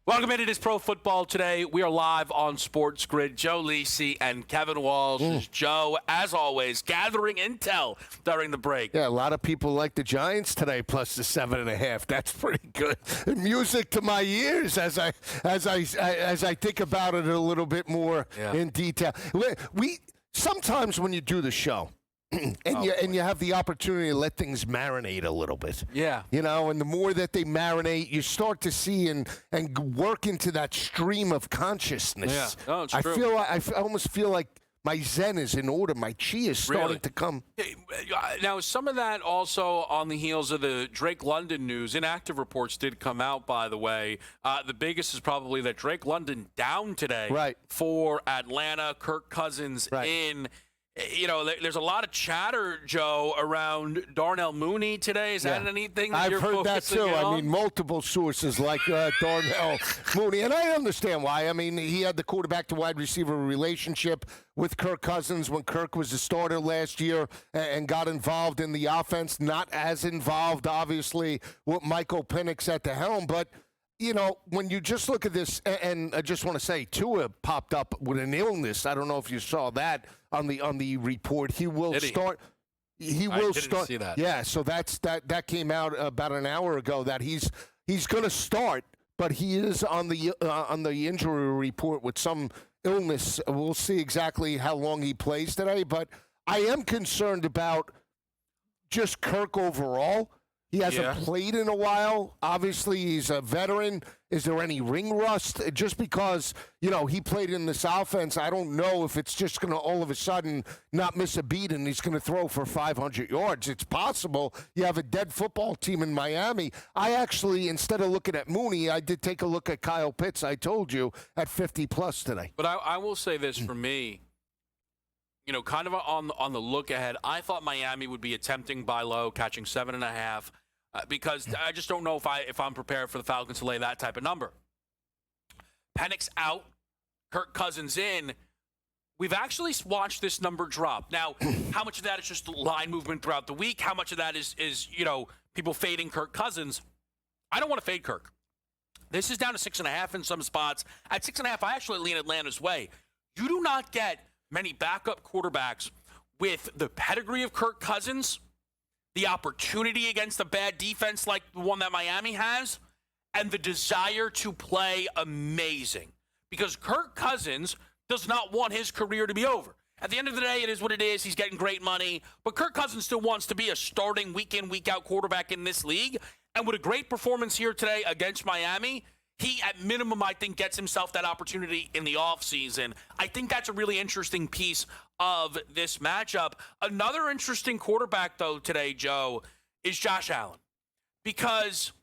Welcome into this Pro Football Today. We are live on SportsGrid. Joe Lisi and Kevin Walsh. Joe, as always, gathering intel during the break. Yeah, a lot of people like the Giants today, plus the 7.5. That's pretty good. Music to my ears as I think about it a little bit more in detail. We sometimes when you do the show. And you have the opportunity to let things marinate a little bit. Yeah. You know, and the more that they marinate, you start to see and work into that stream of consciousness. Yeah. Oh, it's true. I almost feel like my zen is in order. My chi is starting to come. Now, some of that also on the heels of the Drake London news. Inactive reports did come out, by the way. The biggest is probably that Drake London down today for Atlanta. Kirk Cousins in. You know, there's a lot of chatter, Joe, around Darnell Mooney today. Is that anything that you're focusing on? I've heard that, too. On? I mean, multiple sources like Darnell Mooney. And I understand why. I mean, he had the quarterback-to-wide receiver relationship with Kirk Cousins when Kirk was the starter last year and got involved in the offense. Not as involved, obviously, with Michael Penix at the helm. But, you know, when you just look at this, and I just want to say, Tua popped up with an illness. I don't know if you saw that on the report. He will start. He will start. See that. Yeah, so that came out about an hour ago that he's going to start, but he is on the injury report with some illness. We'll see exactly how long he plays today, but I am concerned about just Kirk overall. He hasn't played in a while. Obviously, he's a veteran. Is there any ring rust? Just because, you know, he played in this offense, I don't know if it's just going to all of a sudden not miss a beat and he's going to throw for 500 yards. It's possible. You have a dead football team in Miami. I actually, instead of looking at Mooney, I did take a look at Kyle Pitts, I told you, at 50-plus today. But I will say this for me. You know, kind of on the look ahead, I thought Miami would be attempting buy low, catching 7.5, because I just don't know if I'm prepared for the Falcons to lay that type of number. Penix out, Kirk Cousins in. We've actually watched this number drop. Now, how much of that is just line movement throughout the week? How much of that is you know, people fading Kirk Cousins? I don't want to fade Kirk. This is down to 6.5 in some spots. At 6.5, I actually lean Atlanta's way. You do not get many backup quarterbacks with the pedigree of Kirk Cousins, the opportunity against a bad defense like the one that Miami has, and the desire to play amazing. Because Kirk Cousins does not want his career to be over. At the end of the day, it is what it is. He's getting great money. But Kirk Cousins still wants to be a starting week-in, week-out quarterback in this league. And with a great performance here today against Miami, he, at minimum, I think, gets himself that opportunity in the offseason. I think that's a really interesting piece of this matchup. Another interesting quarterback, though, today, Joe, is Josh Allen. Because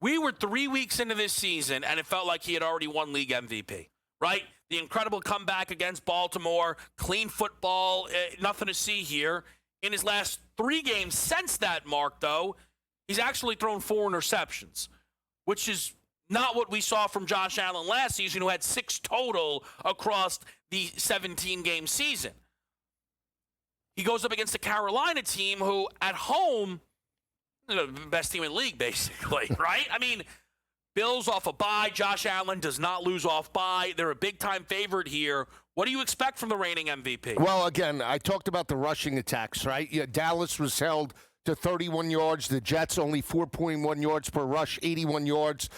we were 3 weeks into this season, and it felt like he had already won league MVP, right? The incredible comeback against Baltimore, clean football, nothing to see here. In his last 3 games since that mark, though, he's actually thrown 4 interceptions, which is not what we saw from Josh Allen last season, who had 6 total across the 17-game season. He goes up against the Carolina team who, at home, the best team in the league, basically, right? I mean, Bills off a bye. Josh Allen does not lose off bye. They're a big-time favorite here. What do you expect from the reigning MVP? Well, again, I talked about the rushing attacks, right? Yeah, Dallas was held to 31 yards. The Jets only 4.1 yards per rush, 81 yards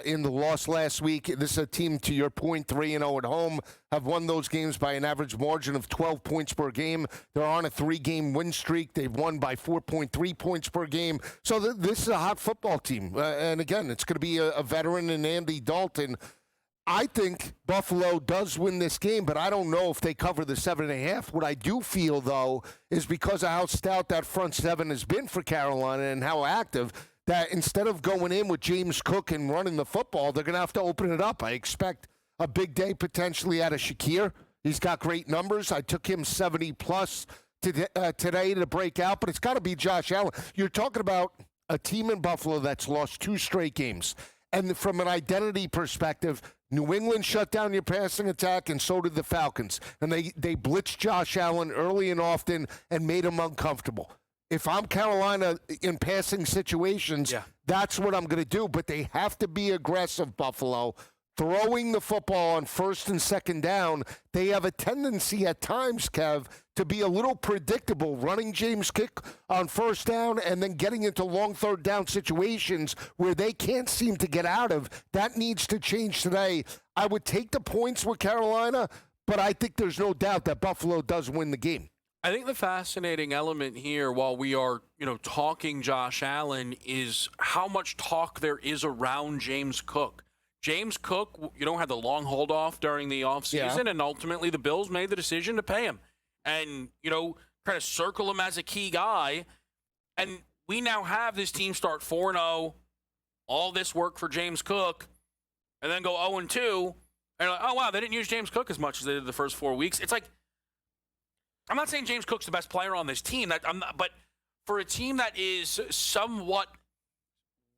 in the loss last week. This is a team, to your point, 3-0 at home, have won those games by an average margin of 12 points per game. They're on a 3-game win streak. They've won by 4.3 points per game. So this is a hot football team. And again, it's going to be a veteran in Andy Dalton. I think Buffalo does win this game, but I don't know if they cover the 7.5. What I do feel, though, is because of how stout that front seven has been for Carolina and how active, that instead of going in with James Cook and running the football, they're going to have to open it up. I expect a big day potentially out of Shakir. He's got great numbers. I took him 70-plus today to break out, but it's got to be Josh Allen. You're talking about a team in Buffalo that's lost 2 straight games. And from an identity perspective, New England shut down your passing attack, and so did the Falcons. And they blitzed Josh Allen early and often and made him uncomfortable. If I'm Carolina in passing situations, that's what I'm going to do. But they have to be aggressive, Buffalo. Throwing the football on first and second down, they have a tendency at times, Kev, to be a little predictable, running James Cook on first down and then getting into long third down situations where they can't seem to get out of. That needs to change today. I would take the points with Carolina, but I think there's no doubt that Buffalo does win the game. I think the fascinating element here, while we are, talking Josh Allen, is how much talk there is around James Cook. James Cook, had the long hold off during the offseason, and ultimately the Bills made the decision to pay him and, kind of circle him as a key guy. And we now have this team start 4-0, all this work for James Cook, and then go 0-2. And like, oh, wow, they didn't use James Cook as much as they did the first 4 weeks. It's like, I'm not saying James Cook's the best player on this team, but for a team that is somewhat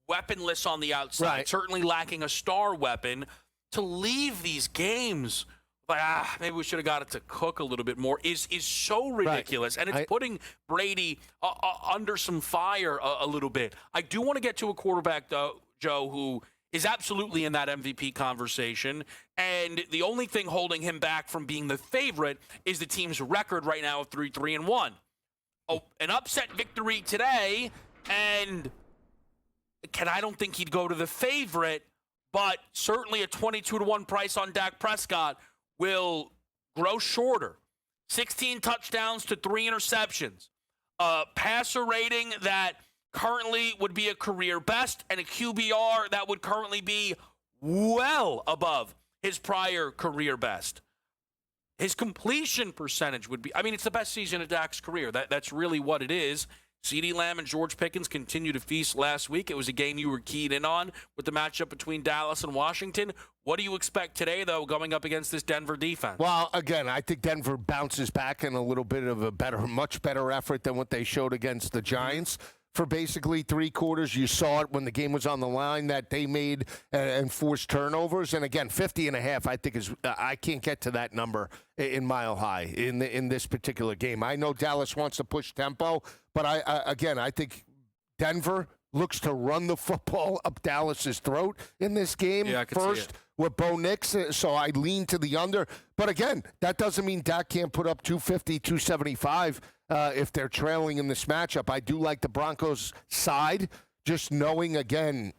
weaponless on the outside, certainly lacking a star weapon, to leave these games like, maybe we should have got it to Cook a little bit more is so ridiculous. And it's putting Brady under some fire a little bit. I do want to get to a quarterback, though, Joe, who is absolutely in that MVP conversation. And the only thing holding him back from being the favorite is the team's record right now of 3-3-1. Oh, an upset victory today, and I don't think he'd go to the favorite, but certainly a 22-1 price on Dak Prescott will grow shorter. 16 touchdowns to 3 interceptions. A passer rating that currently would be a career best, and a QBR that would currently be well above his prior career best. His completion percentage would be, it's the best season of Dak's career. That's really what it is. CeeDee Lamb and George Pickens continue to feast last week. It was a game you were keyed in on with the matchup between Dallas and Washington. What do you expect today, though, going up against this Denver defense? Well, again, I think Denver bounces back in a little bit of a much better effort than what they showed against the Giants. For basically 3 quarters, you saw it when the game was on the line that they made and forced turnovers. And again, 50.5, I think is I can't get to that number in Mile High in this particular game. I know Dallas wants to push tempo, but I think Denver looks to run the football up Dallas's throat in this game first with Bo Nix, so I lean to the under. But again, that doesn't mean Dak can't put up 250, 275 if they're trailing in this matchup. I do like the Broncos' side, just knowing, again,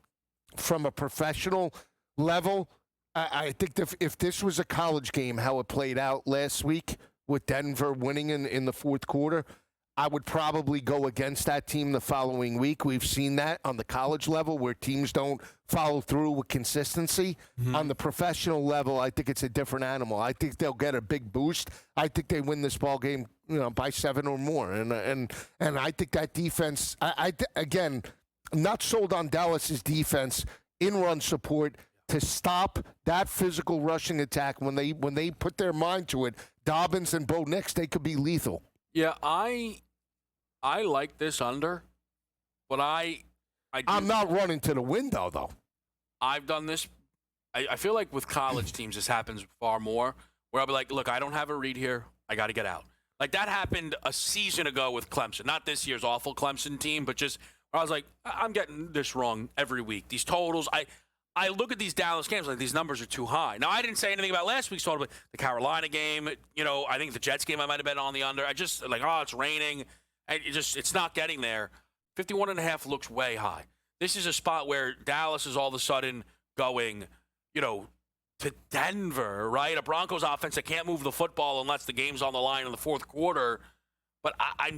from a professional level, I think if this was a college game, how it played out last week with Denver winning in the fourth quarter, I would probably go against that team the following week. We've seen that on the college level where teams don't follow through with consistency. Mm-hmm. On the professional level, I think it's a different animal. I think they'll get a big boost. I think they win this ball game, by 7 or more. And I think that defense, again, not sold on Dallas's defense in run support to stop that physical rushing attack. When they put their mind to it, Dobbins and Bo Nix, they could be lethal. Yeah, I like this under, but I'm not running to the window, though. I've done this. I feel like with college teams, this happens far more, where I'll be like, look, I don't have a read here. I got to get out. Like that happened a season ago with Clemson. Not this year's awful Clemson team, but just where I was like, I'm getting this wrong every week. These totals, I look at these Dallas games like these numbers are too high. Now, I didn't say anything about last week's total, but the Carolina game, I think the Jets game I might have been on the under. I just it's raining. It's not getting there. 51.5 looks way high. This is a spot where Dallas is all of a sudden going, to Denver, right? A Broncos offense that can't move the football unless the game's on the line in the fourth quarter. But I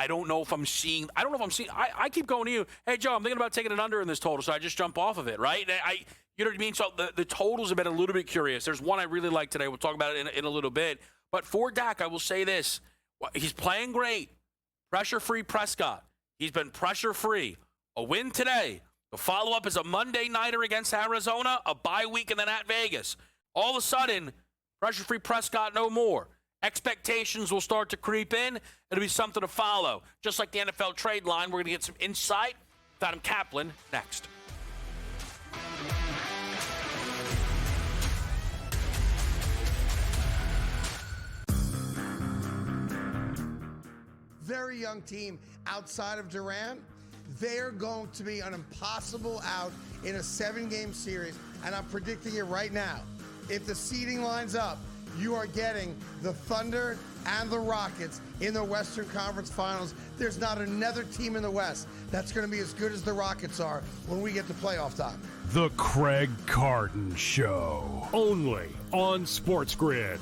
don't know if I'm seeing. I keep going to you. Hey, Joe, I'm thinking about taking an under in this total, so I just jump off of it, right? You know what I mean? So the totals have been a little bit curious. There's one I really like today. We'll talk about it in a little bit. But for Dak, I will say this. He's playing great. Pressure-free Prescott. He's been pressure-free. A win today. The follow-up is a Monday nighter against Arizona, a bye week, and then at Vegas. All of a sudden, pressure-free Prescott no more. Expectations will start to creep in. It'll be something to follow. Just like the NFL trade line, we're going to get some insight with Adam Caplan next. Very young team outside of Durant. they're going to be an impossible out in a 7-game series, and I'm predicting it right now. If the seeding lines up, you are getting the Thunder and the Rockets in the Western Conference Finals. There's not another team in the West that's going to be as good as the Rockets are when we get to playoff time. The Craig Carton Show, only on SportsGrid.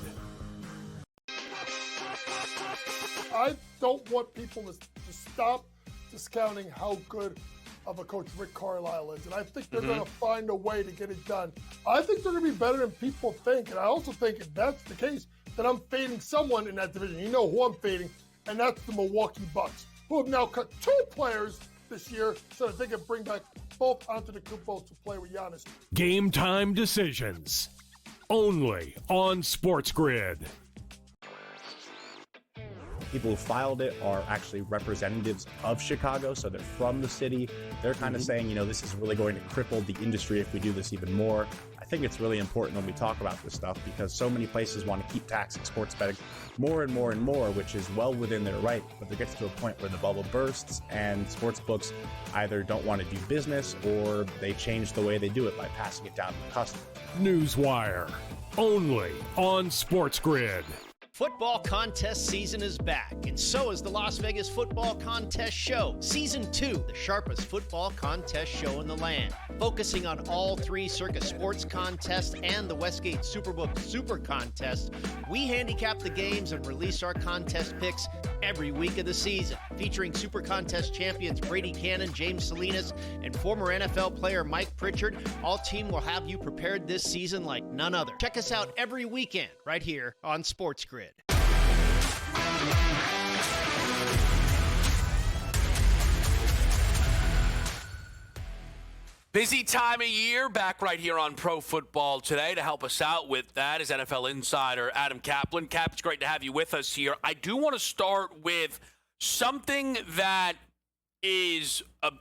I don't want people to stop discounting how good of a coach Rick Carlisle is, and I think they're going to find a way to get it done. I think they're going to be better than people think, and I also think if that's the case, then I'm fading someone in that division. You know who I'm fading, and that's the Milwaukee Bucks, who have now cut 2 players this year so that they can bring back both Antetokounmpo to play with Giannis. Game time decisions, only on SportsGrid. People who filed it are actually representatives of Chicago, so they're from the city. They're kind of saying, this is really going to cripple the industry if we do this even more. I think it's really important when we talk about this stuff because so many places want to keep taxing sports betting more and more and more, which is well within their right. But there gets to a point where the bubble bursts and sports books either don't want to do business or they change the way they do it by passing it down to the customer. Newswire, only on SportsGrid. Football contest season is back, and so is the Las Vegas Football Contest Show, Season 2, the sharpest football contest show in the land. Focusing on all 3 Circa Sports contests and the Westgate Superbook Super Contest, we handicap the games and release our contest picks every week of the season. Featuring Super Contest champions Brady Cannon, James Salinas, and former NFL player Mike Pritchard, all team will have you prepared this season like none other. Check us out every weekend right here on SportsGrid. Busy time of year, back right here on Pro Football Today. To help us out with that is NFL insider Adam Caplan. Cap, it's great to have you with us here. I do want to start with something that is, at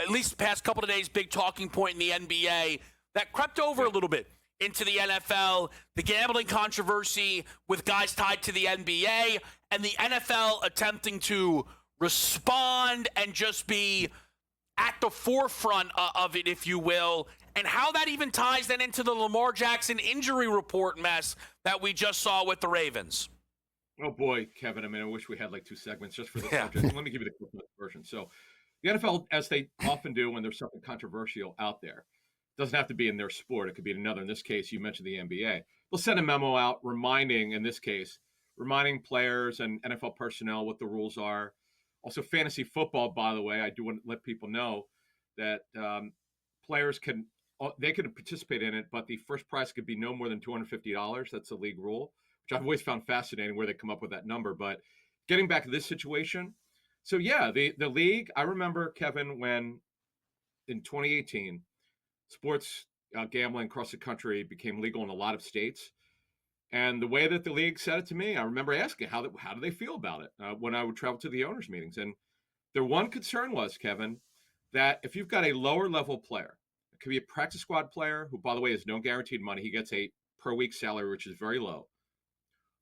least the past couple of days, big talking point in the NBA that crept over a little bit into the NFL, the gambling controversy with guys tied to the NBA, and the NFL attempting to respond and just be at the forefront of it, if you will, and how that even ties then into the Lamar Jackson injury report mess that we just saw with the Ravens. Oh, boy, Kevin. I wish we had like 2 segments just for the subject. Let me give you the quick version. So the NFL, as they often do when there's something controversial out there, doesn't have to be in their sport. It could be in another. In this case, you mentioned the NBA. They'll send a memo out reminding players and NFL personnel what the rules are. Also, fantasy football, by the way, I do want to let people know that players can participate in it, but the first prize could be no more than $250. That's the league rule, which I've always found fascinating where they come up with that number. But getting back to this situation, so yeah, the league, I remember, Kevin, when in 2018, sports gambling across the country became legal in a lot of states. And the way that the league said it to me, I remember asking how do they feel about it when I would travel to the owners' meetings. And their one concern was, Kevin, that if you've got a lower level player, it could be a practice squad player who, by the way, has no guaranteed money. He gets a per week salary, which is very low.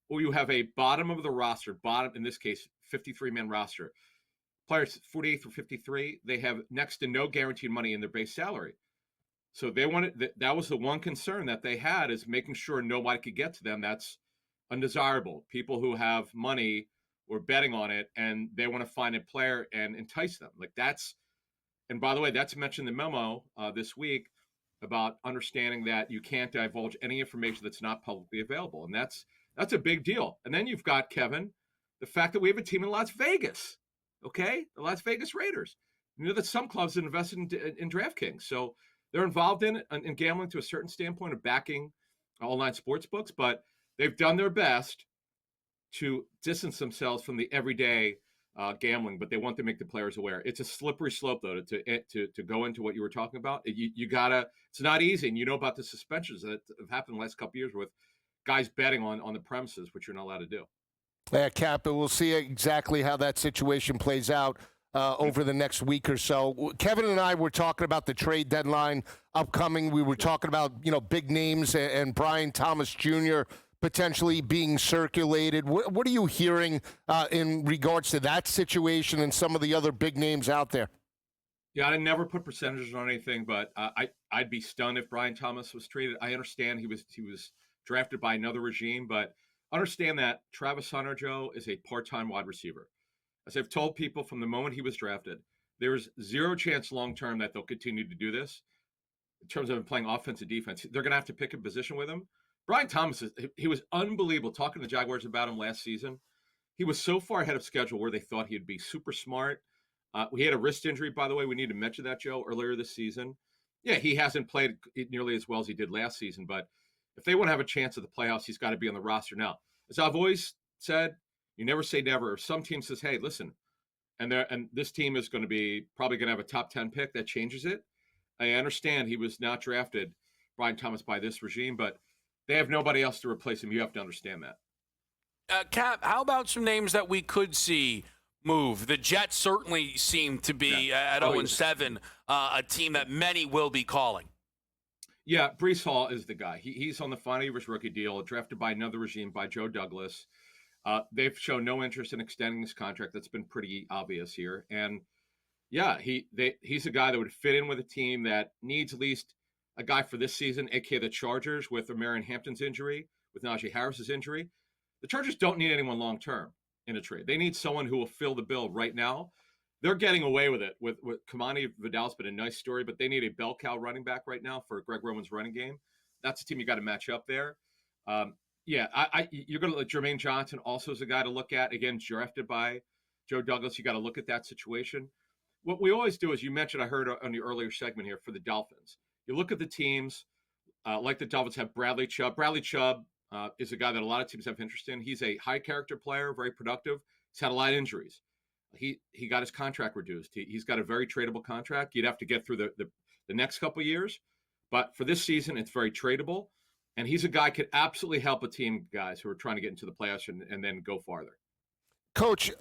Or you have a bottom of the roster, in this case, 53-man roster. Players 48 through 53, they have next to no guaranteed money in their base salary. So they wanted that was the one concern that they had, is making sure nobody could get to them. That's undesirable. People who have money or betting on it, and they want to find a player and entice them. And by the way, that's mentioned in the memo this week about understanding that you can't divulge any information that's not publicly available. And that's a big deal. And then you've got, Kevin, the fact that we have a team in Las Vegas, okay? The Las Vegas Raiders. You know that some clubs have invested in DraftKings. So they're involved in gambling to a certain standpoint of backing online sports books, but they've done their best to distance themselves from the everyday gambling, but they want to make the players aware. It's a slippery slope, though, to go into what you were talking about. You gotta. It's not easy, and you know about the suspensions that have happened the last couple of years with guys betting on the premises, which you're not allowed to do. Yeah, Cap, we'll see exactly how that situation plays out over the next week or so. Kevin and I were talking about the trade deadline upcoming. We were talking about, big names and Brian Thomas Jr. potentially being circulated. What are you hearing in regards to that situation and some of the other big names out there? Yeah, I never put percentages on anything, but I'd be stunned if Brian Thomas was traded. I understand he was drafted by another regime, but understand that Travis Hunter, Joe, is a part-time wide receiver. As I've told people from the moment he was drafted, there's zero chance long-term that they'll continue to do this in terms of him playing offense and defense. They're going to have to pick a position with him. Brian Thomas, he was unbelievable. Talking to the Jaguars about him last season, he was so far ahead of schedule where they thought he'd be super smart. We had a wrist injury, by the way. We need to mention that, Joe, earlier this season. Yeah, he hasn't played nearly as well as he did last season, but if they want to have a chance at the playoffs, he's got to be on the roster. Now, as I've always said, you never say never. If some team says, hey, listen, and this team is going to be probably going to have a top 10 pick, that changes it. I understand he was not drafted, Brian Thomas, by this regime, but they have nobody else to replace him. You have to understand that. Cap, how about some names that we could see move? The Jets certainly seem to be at 0-7, a team that many will be calling. Yeah, Breece Hall is the guy. He's on the final year of his rookie deal, drafted by another regime, by Joe Douglas. They've shown no interest in extending his contract. That's been pretty obvious here. And yeah, he's a guy that would fit in with a team that needs at least a guy for this season, aka the Chargers, with Marion Hampton's injury, with Najee Harris's injury. The Chargers don't need anyone long term in a trade. They need someone who will fill the bill right now. They're getting away with it. With Kamani Vidal's been a nice story, but they need a bell cow running back right now for Greg Roman's running game. That's a team you got to match up there. You're going to let Jermaine Johnson also is a guy to look at. Again, drafted by Joe Douglas. You got to look at that situation. What we always do is, you mentioned, I heard on the earlier segment here for the Dolphins. You look at the teams like the Dolphins have Bradley Chubb. Bradley Chubb is a guy that a lot of teams have interest in. He's a high character player, very productive. He's had a lot of injuries. He got his contract reduced. He's got a very tradable contract. You'd have to get through the next couple of years. But for this season, it's very tradable. And he's a guy could absolutely help a team, guys, who are trying to get into the playoffs and then go farther. Coach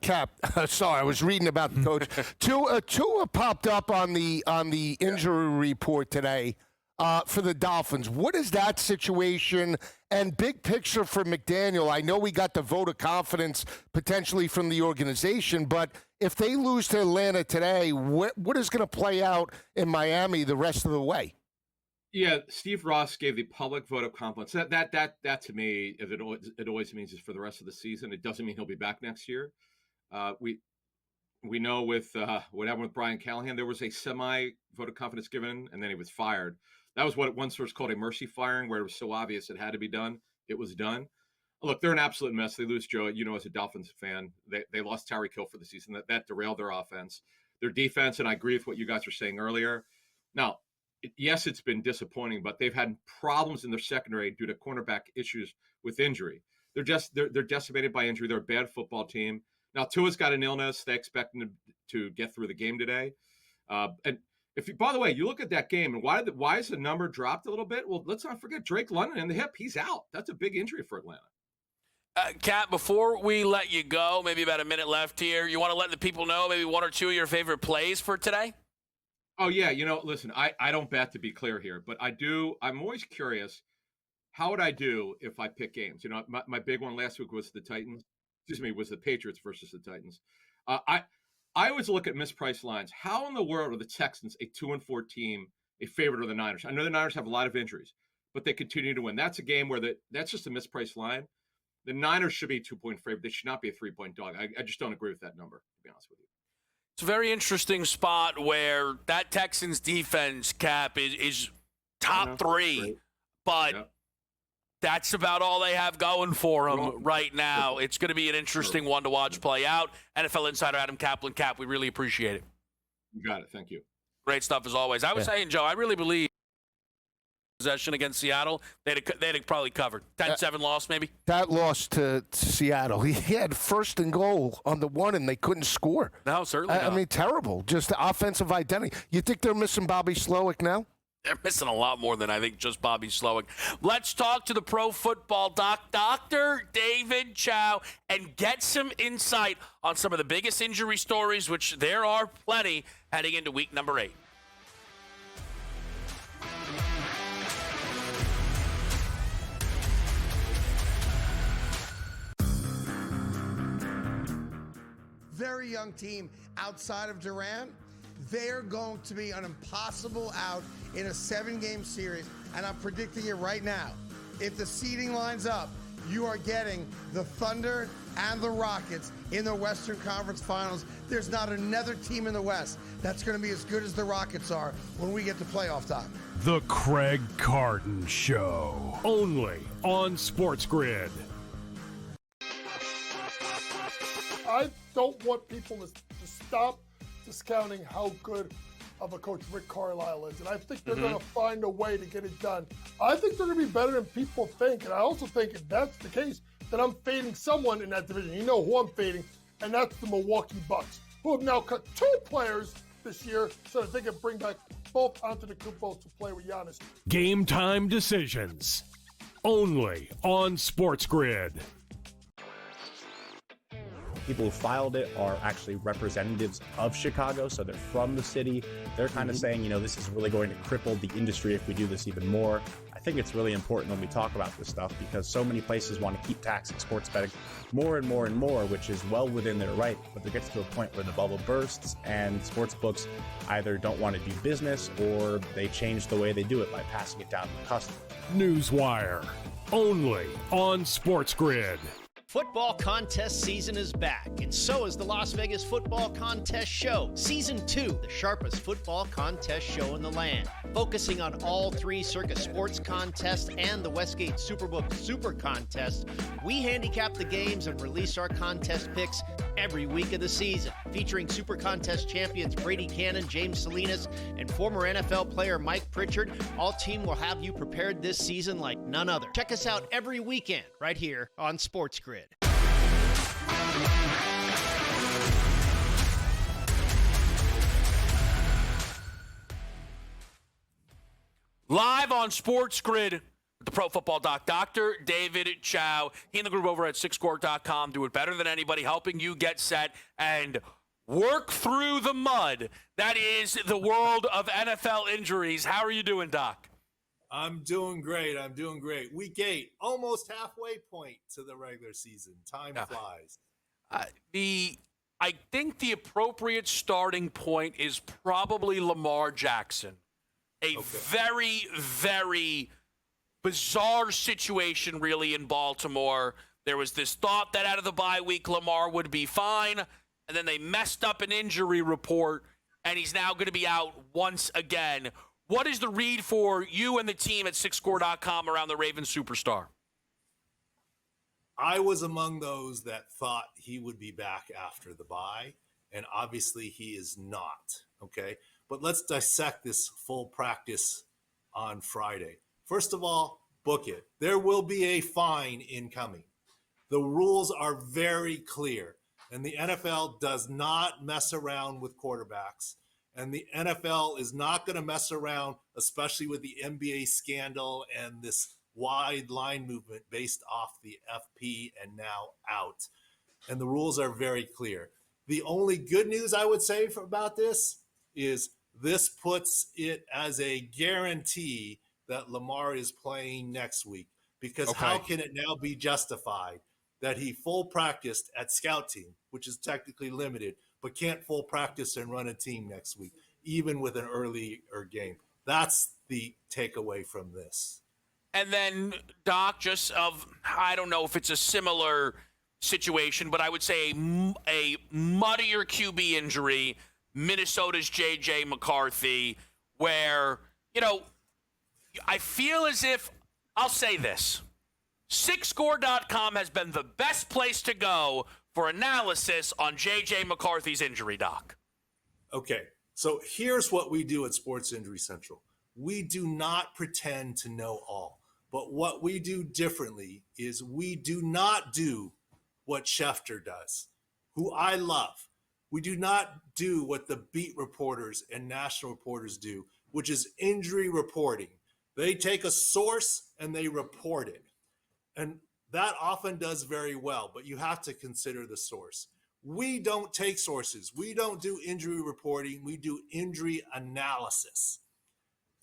Cap. Sorry, I was reading about the coach. Tua popped up on the injury report today for the Dolphins. What is that situation? And big picture for McDaniel, I know we got the vote of confidence potentially from the organization, but if they lose to Atlanta today, what is going to play out in Miami the rest of the way? Yeah, Steve Ross gave the public vote of confidence. That to me, if it always means is for the rest of the season. It doesn't mean he'll be back next year. We know with what happened with Brian Callahan, there was a semi vote of confidence given, and then he was fired. That was what one source called a mercy firing, where it was so obvious it had to be done. It was done. Look, they're an absolute mess. They lose Joe. You know, as a Dolphins fan, they lost Tyreek Hill for the season. That derailed their offense. Their defense, and I agree with what you guys were saying earlier. Now, yes, it's been disappointing, but they've had problems in their secondary due to cornerback issues with injury. They're decimated by injury. They're a bad football team. Now, Tua's got an illness. They expect him to get through the game today. And by the way, you look at that game, and why is the number dropped a little bit? Well, let's not forget Drake London in the hip. He's out. That's a big injury for Atlanta. Kat, before we let you go, maybe about a minute left here, you want to let the people know maybe one or two of your favorite plays for today? Oh, yeah. Listen, I don't bet, to be clear here, but I do. I'm always curious, how would I do if I pick games? My big one last week was the Patriots versus the Titans. I always look at mispriced lines. How in the world are the Texans, a 2-4 team, a favorite of the Niners? I know the Niners have a lot of injuries, but they continue to win. That's a game where that's just a mispriced line. The Niners should be a 2-point favorite. They should not be a 3-point dog. I just don't agree with that number, to be honest with you. It's a very interesting spot where that Texans defense, Cap, is top three, but that's about all they have going for them right now. It's going to be an interesting one to watch play out. NFL insider Adam Caplan. Cap, we really appreciate it. You got it. Thank you. Great stuff as always. I was saying, Joe, I really believe possession against Seattle, they'd have probably covered. 10-7 loss, maybe? That loss to Seattle. He had first and goal on the one, and they couldn't score. No, certainly not. I mean, terrible. Just the offensive identity. You think they're missing Bobby Slowick now? They're missing a lot more than I think just Bobby Slowick. Let's talk to the pro football doc, Dr. David Chao, and get some insight on some of the biggest injury stories, which there are plenty, heading into week number 8. Very young team outside of Durant. They're going to be an impossible out in a 7-game series, and I'm predicting it right now. If the seeding lines up, you are getting the Thunder and the Rockets in the Western Conference Finals. There's not another team in the West that's going to be as good as the Rockets are when we get to playoff time. The Craig Carton Show. Only on SportsGrid. I don't want people to stop discounting how good of a coach Rick Carlisle is. And I think they're going to find a way to get it done. I think they're going to be better than people think. And I also think if that's the case, then I'm fading someone in that division. You know who I'm fading, and that's the Milwaukee Bucks, who have now cut 2 players this year so that they can bring back both Antetokounmpo to play with Giannis. Game time decisions. Only on SportsGrid. People who filed it are actually representatives of Chicago, so they're from the city. They're kind of saying, this is really going to cripple the industry if we do this even more. I think it's really important when we talk about this stuff because so many places want to keep taxing sports betting more and more and more, which is well within their right. But there gets to a point where the bubble bursts and sports books either don't want to do business or they change the way they do it by passing it down to the customer. Newswire. Only on SportsGrid. Football contest season is back, and so is the Las Vegas Football Contest Show. Season 2, the sharpest football contest show in the land. Focusing on all 3 Circa Sports contests and the Westgate Superbook Super Contest, we handicap the games and release our contest picks every week of the season. Featuring Super Contest champions Brady Cannon, James Salinas, and former NFL player Mike Pritchard, all team will have you prepared this season like none other. Check us out every weekend right here on SportsGrid. Live on SportsGrid with the Pro Football Doc, Dr. David Chao. He and the group over at SixScore.com do it better than anybody, helping you get set and work through the mud. That is the world of NFL injuries. How are you doing, Doc? I'm doing great. Week 8, almost halfway point to the regular season. Time flies. I think the appropriate starting point is probably Lamar Jackson. Very, very bizarre situation, really, in Baltimore. There was this thought that out of the bye week, Lamar would be fine, and then they messed up an injury report, and he's now going to be out once again. What is the read for you and the team at SixScore.com around the Ravens superstar? I was among those that thought he would be back after the bye, and obviously he is not, okay? But let's dissect this full practice on Friday. First of all, book it. There will be a fine incoming. The rules are very clear, and the NFL does not mess around with quarterbacks. And the NFL is not going to mess around, especially with the NBA scandal and this wide line movement based off the FP and now out. And the rules are very clear. The only good news I would say about this is this puts it as a guarantee that Lamar is playing next week. Because how can it now be justified that he full practiced at scout team, which is technically limited, but can't full practice and run a team next week, even with an earlier game? That's the takeaway from this. And then, Doc, I don't know if it's a similar situation, but I would say a muddier QB injury, Minnesota's J.J. McCarthy, where, I feel as if, I'll say this, SixScore.com has been the best place to go for analysis on J.J. McCarthy's injury, Doc. Okay, so here's what we do at Sports Injury Central. We do not pretend to know all, but what we do differently is we do not do what Schefter does, who I love. We do not do what the beat reporters and national reporters do, which is injury reporting. They take a source and they report it. And that often does very well, but you have to consider the source. We don't take sources. We don't do injury reporting. We do injury analysis.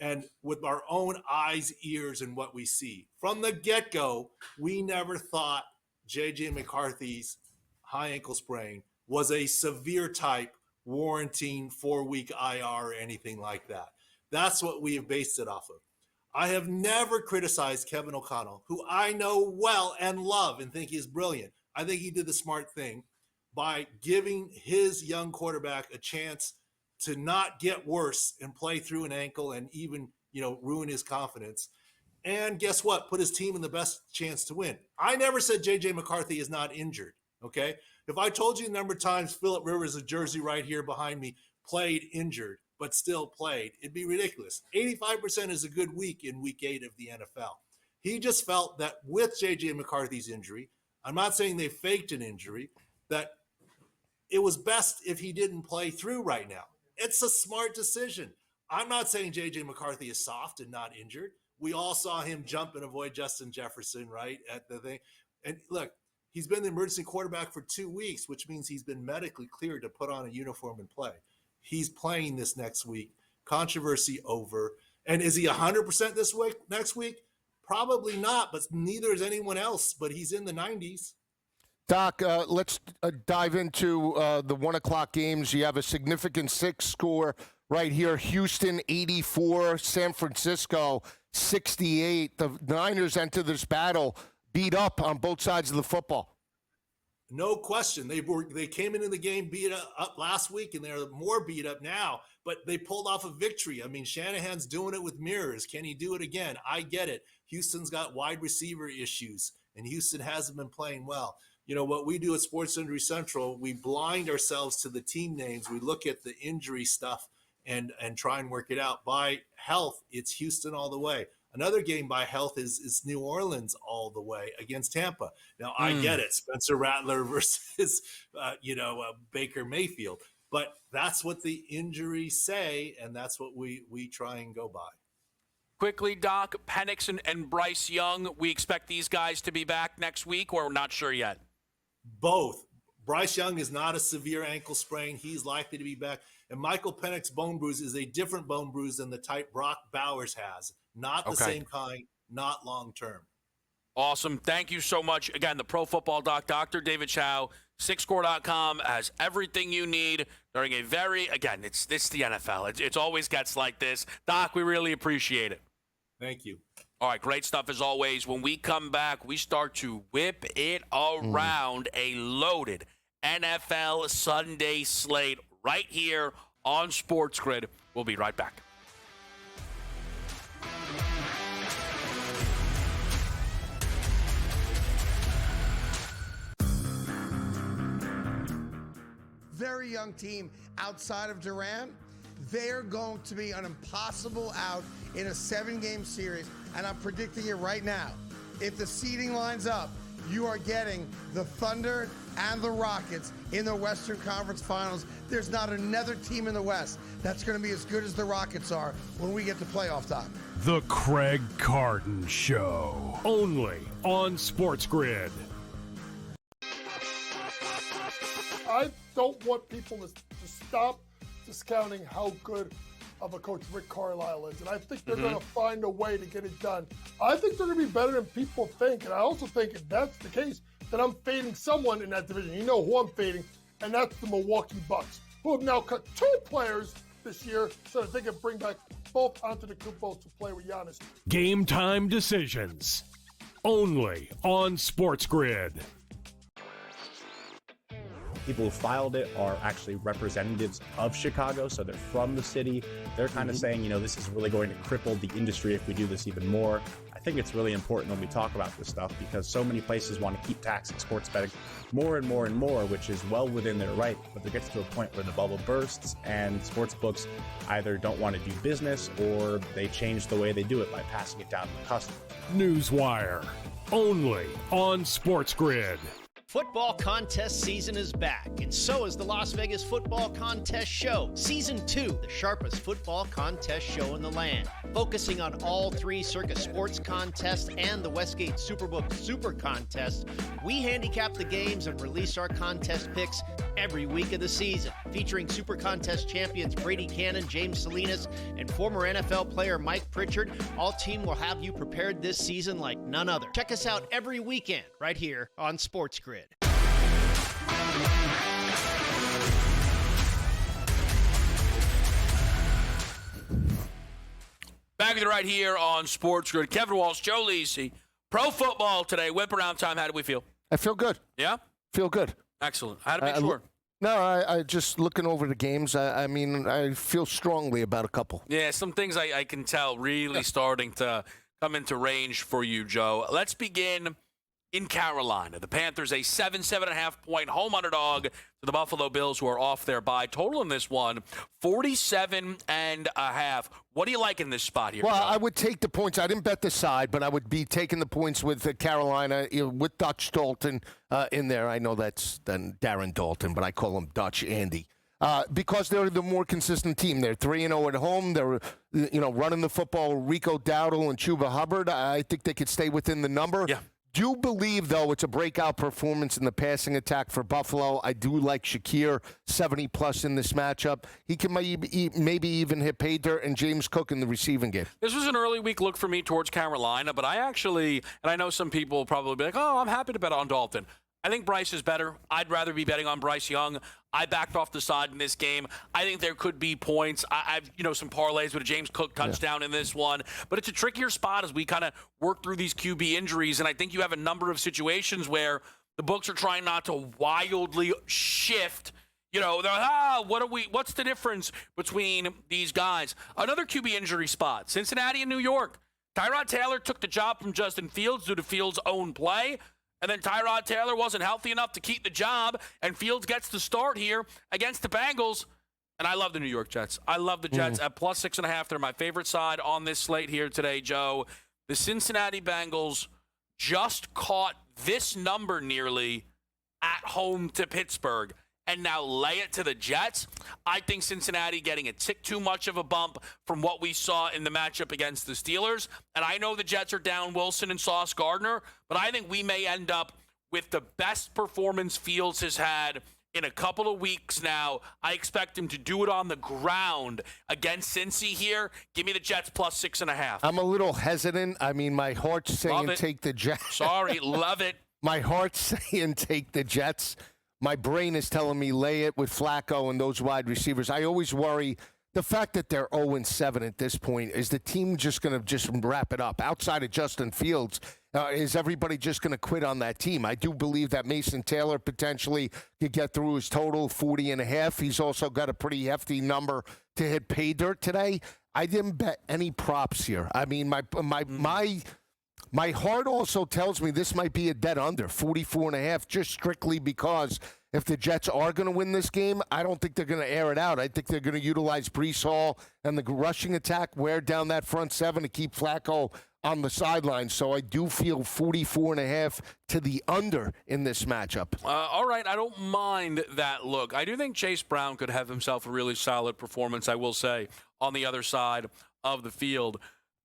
And with our own eyes, ears, and what we see. From the get-go, we never thought J.J. McCarthy's high ankle sprain was a severe type warranting 4-week IR or anything like that. That's what we have based it off of. I have never criticized Kevin O'Connell, who I know well and love and think is brilliant. I think he did the smart thing by giving his young quarterback a chance to not get worse and play through an ankle and even, ruin his confidence. And guess what? Put his team in the best chance to win. I never said J.J. McCarthy is not injured, okay? If I told you the number of times Phillip Rivers of Jersey right here behind me played injured but still played, it'd be ridiculous. 85% is a good week in week 8 of the NFL. He just felt that with J.J. McCarthy's injury, I'm not saying they faked an injury, that it was best if he didn't play through right now. It's a smart decision. I'm not saying J.J. McCarthy is soft and not injured. We all saw him jump and avoid Justin Jefferson, right, at the thing. And look, he's been the emergency quarterback for 2 weeks, which means he's been medically cleared to put on a uniform and play. He's playing this next week. Controversy over. And is he 100% this week, next week? Probably not, but neither is anyone else. But he's in the 90s. Doc, let's dive into the 1 o'clock games. You have a significant 6 score right here. Houston 84, San Francisco 68. The Niners enter this battle beat up on both sides of the football. No question. They came into the game beat up last week, and they're more beat up now, but they pulled off a victory. I mean, Shanahan's doing it with mirrors. Can he do it again? I get it. Houston's got wide receiver issues, and Houston hasn't been playing well. What we do at Sports Injury Central, we blind ourselves to the team names. We look at the injury stuff and try and work it out. By health, it's Houston all the way. Another game by health is New Orleans all the way against Tampa. Now, I get it. Spencer Rattler versus, Baker Mayfield. But that's what the injuries say, and that's what we try and go by. Quickly, Doc, Penix and Bryce Young, we expect these guys to be back next week, or we're not sure yet? Both. Bryce Young is not a severe ankle sprain. He's likely to be back. And Michael Penix's bone bruise is a different bone bruise than the type Brock Bowers has. Not the same kind, not long-term. Awesome. Thank you so much. Again, the Pro Football Doc, Dr. David Chao, SixScore.com has everything you need during a it's the NFL. It always gets like this. Doc, we really appreciate it. Thank you. All right, great stuff as always. When we come back, we start to whip it around a loaded NFL Sunday slate right here on SportsGrid. We'll be right back. Very young team outside of Durant. They're going to be an impossible out in a 7-game series, and I'm predicting it right now. If the seeding lines up, you are getting the Thunder and the Rockets in the Western Conference Finals. There's not another team in the West that's going to be as good as the Rockets are when we get to playoff time. The Craig Carton Show, only on SportsGrid. I don't want people to stop discounting how good of a coach Rick Carlisle is. And I think they're going to find a way to get it done. I think they're going to be better than people think. And I also think if that's the case, then I'm fading someone in that division. You know who I'm fading, and that's the Milwaukee Bucks, who have now cut 2 players this year so that they can bring back both Antetokounmpo to play with Giannis. Game time decisions, only on SportsGrid. People who filed it are actually representatives of Chicago, so they're from the city. They're kind of saying, this is really going to cripple the industry if we do this even more. I think it's really important when we talk about this stuff because so many places want to keep taxing sports betting more and more and more, which is well within their right. But there gets to a point where the bubble bursts and sports books either don't want to do business or they change the way they do it by passing it down to the customer. Newswire, only on SportsGrid. Football contest season is back, and so is the Las Vegas Football Contest Show. Season 2, the sharpest football contest show in the land. Focusing on all 3 Circus Sports contests and the Westgate Superbook Super Contest, we handicap the games and release our contest picks every week of the season. Featuring Super Contest champions Brady Cannon, James Salinas, and former NFL player Mike Pritchard, all team will have you prepared this season like none other. Check us out every weekend right here on SportsGrid. Back with you right here on SportsGrid. Kevin Walsh, Joe Lisi. Pro football today. Whip around time. How do we feel? I feel good. Yeah? Feel good. Excellent. How to make sure? No, I just looking over the games. I mean, I feel strongly about a couple. Yeah, some things I can tell really starting to come into range for you, Joe. Let's begin in Carolina. The Panthers, a 7.5 point home underdog to the Buffalo Bills, who are off their bye. Total in this one, 47.5. What do you like in this spot here, Well, Joe? I would take the points. I didn't bet the side, but I would be taking the points with Carolina, with Dutch Dalton in there. I know that's then Darren Dalton, but I call him Dutch Andy. Because they're the more consistent team. They're 3-0 at home. They're, running the football. Rico Dowdle and Chuba Hubbard. I think they could stay within the number. Yeah. Do believe, though, it's a breakout performance in the passing attack for Buffalo. I do like Shakir, 70-plus in this matchup. He can maybe even hit pay dirt and James Cook in the receiving game. This was an early week look for me towards Carolina, but I actually, and I know some people will probably be like, oh, I'm happy to bet on Dalton. I think Bryce is better. I'd rather be betting on Bryce Young. I backed off the side in this game. I think there could be points. I've some parlays with a James Cook touchdown in this one. But it's a trickier spot as we kind of work through these QB injuries. And I think you have a number of situations where the books are trying not to wildly shift. They're what's the difference between these guys? Another QB injury spot, Cincinnati and New York. Tyrod Taylor took the job from Justin Fields due to Fields' own play. And then Tyrod Taylor wasn't healthy enough to keep the job, and Fields gets the start here against the Bengals. And I love the New York Jets. I love the Jets at plus 6.5. They're my favorite side on this slate here today, Joe. The Cincinnati Bengals just caught this number nearly at home to Pittsburgh, and now lay it to the Jets. I think Cincinnati getting a tick too much of a bump from what we saw in the matchup against the Steelers. And I know the Jets are down Wilson and Sauce Gardner, but I think we may end up with the best performance Fields has had in a couple of weeks now. I expect him to do it on the ground against Cincy here. Give me the Jets plus 6.5. I'm a little hesitant. I mean, my heart's saying take the Jets. Sorry, love it. My heart's saying take the Jets. My brain is telling me lay it with Flacco and those wide receivers. I always worry. The fact that they're 0-7 at this point, is the team just going to just wrap it up? Outside of Justin Fields, is everybody just going to quit on that team? I do believe that Mason Taylor potentially could get through his total 40.5. He's also got a pretty hefty number to hit pay dirt today. I didn't bet any props here. I mean, my heart also tells me this might be a dead under, 44.5, just strictly because if the Jets are going to win this game, I don't think they're going to air it out. I think they're going to utilize Breece Hall and the rushing attack, wear down that front seven to keep Flacco on the sideline. So I do feel 44.5 to the under in this matchup. All right, I don't mind that look. I do think Chase Brown could have himself a really solid performance, I will say, on the other side of the field.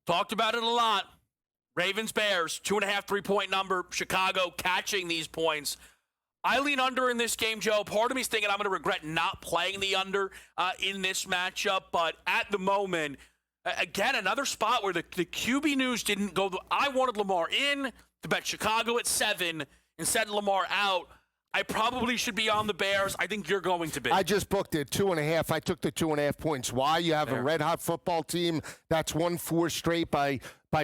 Talked about it a lot. Ravens-Bears, 2.5 3-point number. Chicago catching these points. I lean under in this game, Joe. Part of me's thinking I'm going to regret not playing the under in this matchup. But at the moment, again, another spot where the QB news didn't go. I wanted Lamar in to bet Chicago at 7 instead of Lamar out. I probably should be on the Bears. I think you're going to be. I just booked it, 2.5. I took the 2.5 points. Why? You have a red-hot football team that's won 4 straight by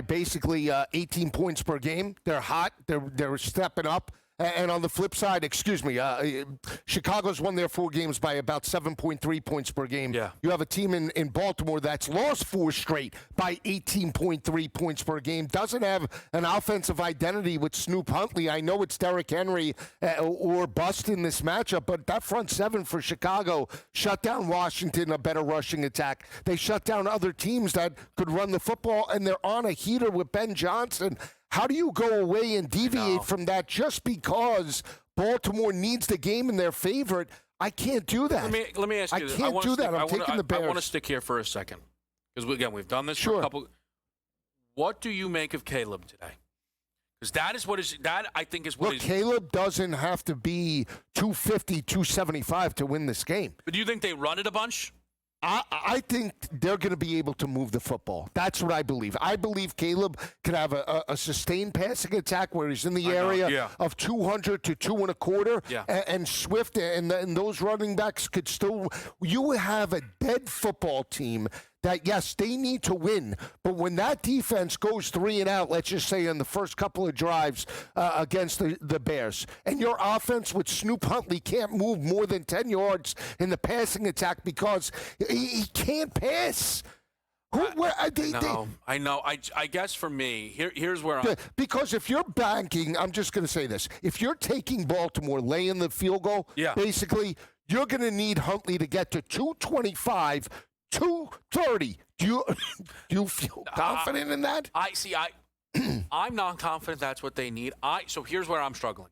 basically 18 points per game. They're hot. They're stepping up. And on the flip side, Chicago's won their 4 games by about 7.3 points per game. Yeah. You have a team in Baltimore that's lost 4 straight by 18.3 points per game. Doesn't have an offensive identity with Snoop Huntley. I know it's Derrick Henry or bust in this matchup, but that front 7 for Chicago shut down Washington, a better rushing attack. They shut down other teams that could run the football, and they're on a heater with Ben Johnson. How do you go away and deviate from that just because Baltimore needs the game in their favor? I can't do that. Let me ask you this. I can't do that. I'm taking the Bears. I want to stick here for a second because, again, we've done this for a couple. What do you make of Caleb today? Because I think is what Look, Caleb doesn't have to be 250, 275 to win this game. But do you think they run it a bunch? I think they're going to be able to move the football. That's what I believe. I believe Caleb could have a sustained passing attack where he's in the area of 200 to 2.25. Yeah. And Swift and those running backs could still – you have a dead football team that, yes, they need to win. But when that defense goes 3 and out, let's just say in the first couple of drives against the Bears, and your offense with Snoop Huntley can't move more than 10 yards in the passing attack because he can't pass. I know. I guess for me, here's where I'm. Because if you're banking, I'm just going to say this. If you're taking Baltimore, laying the field goal, basically, you're going to need Huntley to get to 225, 230. Do you feel confident in that? I'm not confident that's what they need. So here's where I'm struggling.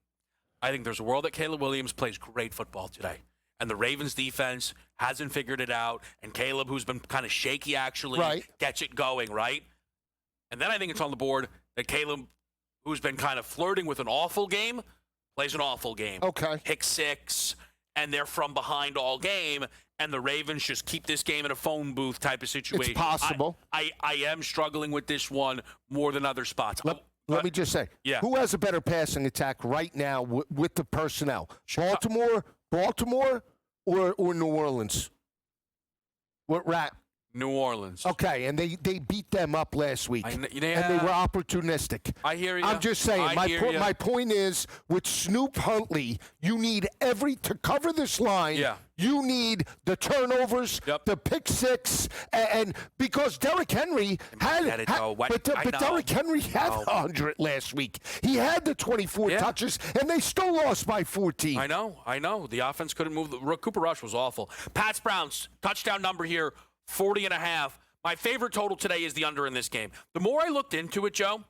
I think there's a world that Caleb Williams plays great football today. And the Ravens defense hasn't figured it out. And Caleb, who's been kind of shaky, actually gets it going, right? And then I think it's on the board that Caleb, who's been kind of flirting with an awful game, plays an awful game. Okay. Pick 6, and they're from behind all game. And the Ravens just keep this game in a phone booth type of situation. It's possible. I am struggling with this one more than other spots. Let me just say, who has a better passing attack right now with the personnel? Baltimore or New Orleans? What rat? New Orleans. Okay, and they beat them up last week, and they were opportunistic. I hear you. I'm just saying, my point is, with Snoop Huntley, you need to cover this line. Yeah. You need the turnovers, the pick 6, and because Derrick Henry Derrick Henry had 100 last week. He had the 24 touches, and they still lost by 14. I know. The offense couldn't move. Cooper Rush was awful. Pats Browns touchdown number here. 40.5. My favorite total today is the under in this game. The more I looked into it, Joe,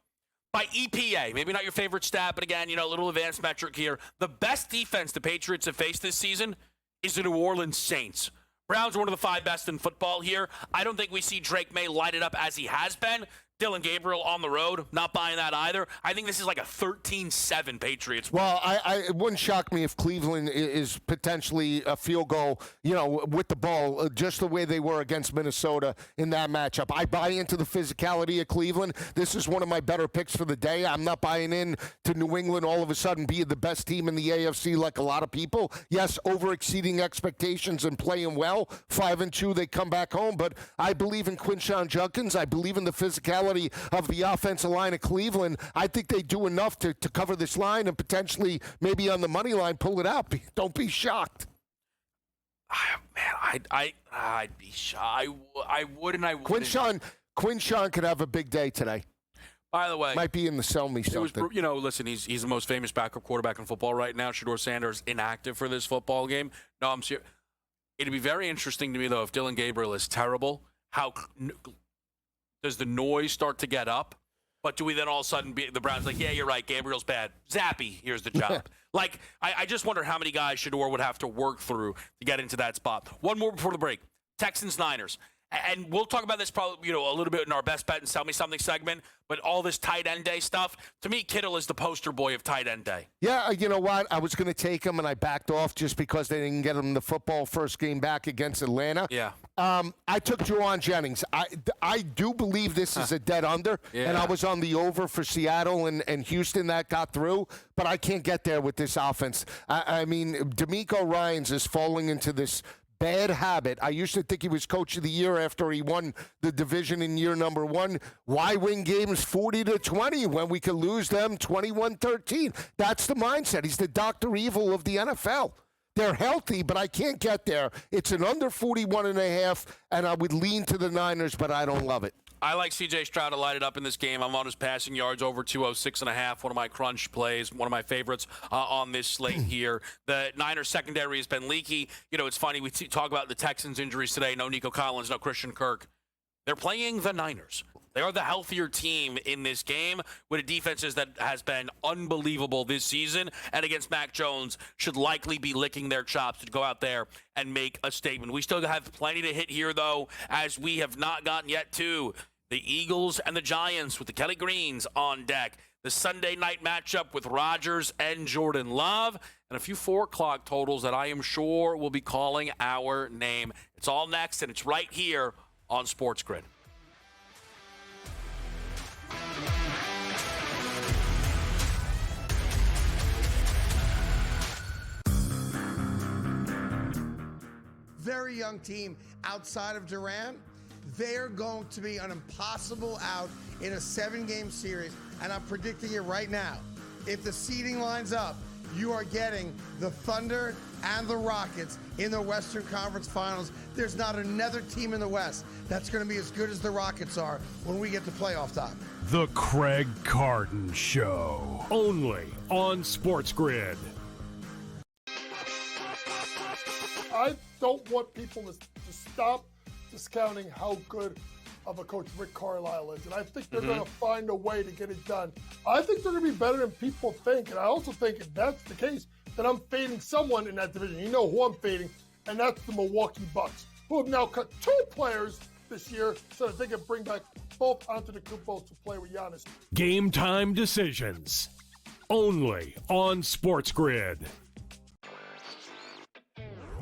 by EPA, maybe not your favorite stat, but again, a little advanced metric here. The best defense the Patriots have faced this season is the New Orleans Saints. Browns are one of the 5 best in football here. I don't think we see Drake May light it up as he has been. Dylan Gabriel on the road, not buying that either. I think this is like a 13-7 Patriots win. Well, it wouldn't shock me if Cleveland is potentially a field goal, with the ball, just the way they were against Minnesota in that matchup. I buy into the physicality of Cleveland. This is one of my better picks for the day. I'm not buying in to New England all of a sudden being the best team in the AFC like a lot of people. Yes, over-exceeding expectations and playing well. 5-2, they come back home. But I believe in Quinshon Judkins. I believe in the physicality of the offensive line of Cleveland. I think they do enough to cover this line and potentially maybe on the money line pull it out. Don't be shocked. Man, I'd be shy. I wouldn't. Quinshon could have a big day today. By the way, might be in the sell me something. Listen, he's the most famous backup quarterback in football right now. Shedeur Sanders inactive for this football game. No, I'm serious. It'd be very interesting to me though if Dylan Gabriel is terrible. How does the noise start to get up? But do we then all of a sudden be the Browns like, yeah, you're right, Gabriel's bad. Zappy, here's the job. I just wonder how many guys Shedeur would have to work through to get into that spot. One more before the break. Texans-Niners. And we'll talk about this probably, a little bit in our best bet and sell me something segment. But all this tight end day stuff, to me, Kittle is the poster boy of tight end day. Yeah, you know what? I was going to take him, and I backed off just because they didn't get him the football first game back against Atlanta. Yeah. I took Juwan Jennings. I do believe this is a dead under, and I was on the over for Seattle and Houston that got through, but I can't get there with this offense. I mean, D'Amico Ryans is falling into this bad habit. I used to think he was coach of the year after he won the division in year number 1. Why win games 40-20 when we could lose them 21-13? That's the mindset. He's the Dr. Evil of the NFL. They're healthy, but I can't get there. It's an under 41.5, and I would lean to the Niners, but I don't love it. I like C.J. Stroud to light it up in this game. I'm on his passing yards over 206.5, one of my crunch plays, one of my favorites on this slate here. The Niners secondary has been leaky. It's funny, we talk about the Texans injuries today. No Nico Collins, no Christian Kirk. They're playing the Niners. They are the healthier team in this game with a defense that has been unbelievable this season, and against Mac Jones should likely be licking their chops to go out there and make a statement. We still have plenty to hit here, though, as we have not gotten yet to the Eagles and the Giants with the Kelly Greens on deck. The Sunday night matchup with Rodgers and Jordan Love, and a few 4 o'clock totals that I am sure will be calling our name. It's all next, and it's right here on SportsGrid. Very young team outside of Durant. They're going to be an impossible out in a 7-game series, and I'm predicting it right now. If the seeding lines up, you are getting the Thunder and the Rockets in the Western Conference Finals. There's not another team in the West that's going to be as good as the Rockets are when we get to playoff time. The Craig Carton Show, only on SportsGrid. I don't want people to stop discounting how good of a coach Rick Carlisle is. And I think they're going to find a way to get it done. I think they're going to be better than people think. And I also think if that's the case, then I'm fading someone in that division. You know who I'm fading, and that's the Milwaukee Bucks, who have now cut 2 players this year so that they can bring back both Antetokounmpo to play with Giannis. Game time decisions, only on SportsGrid.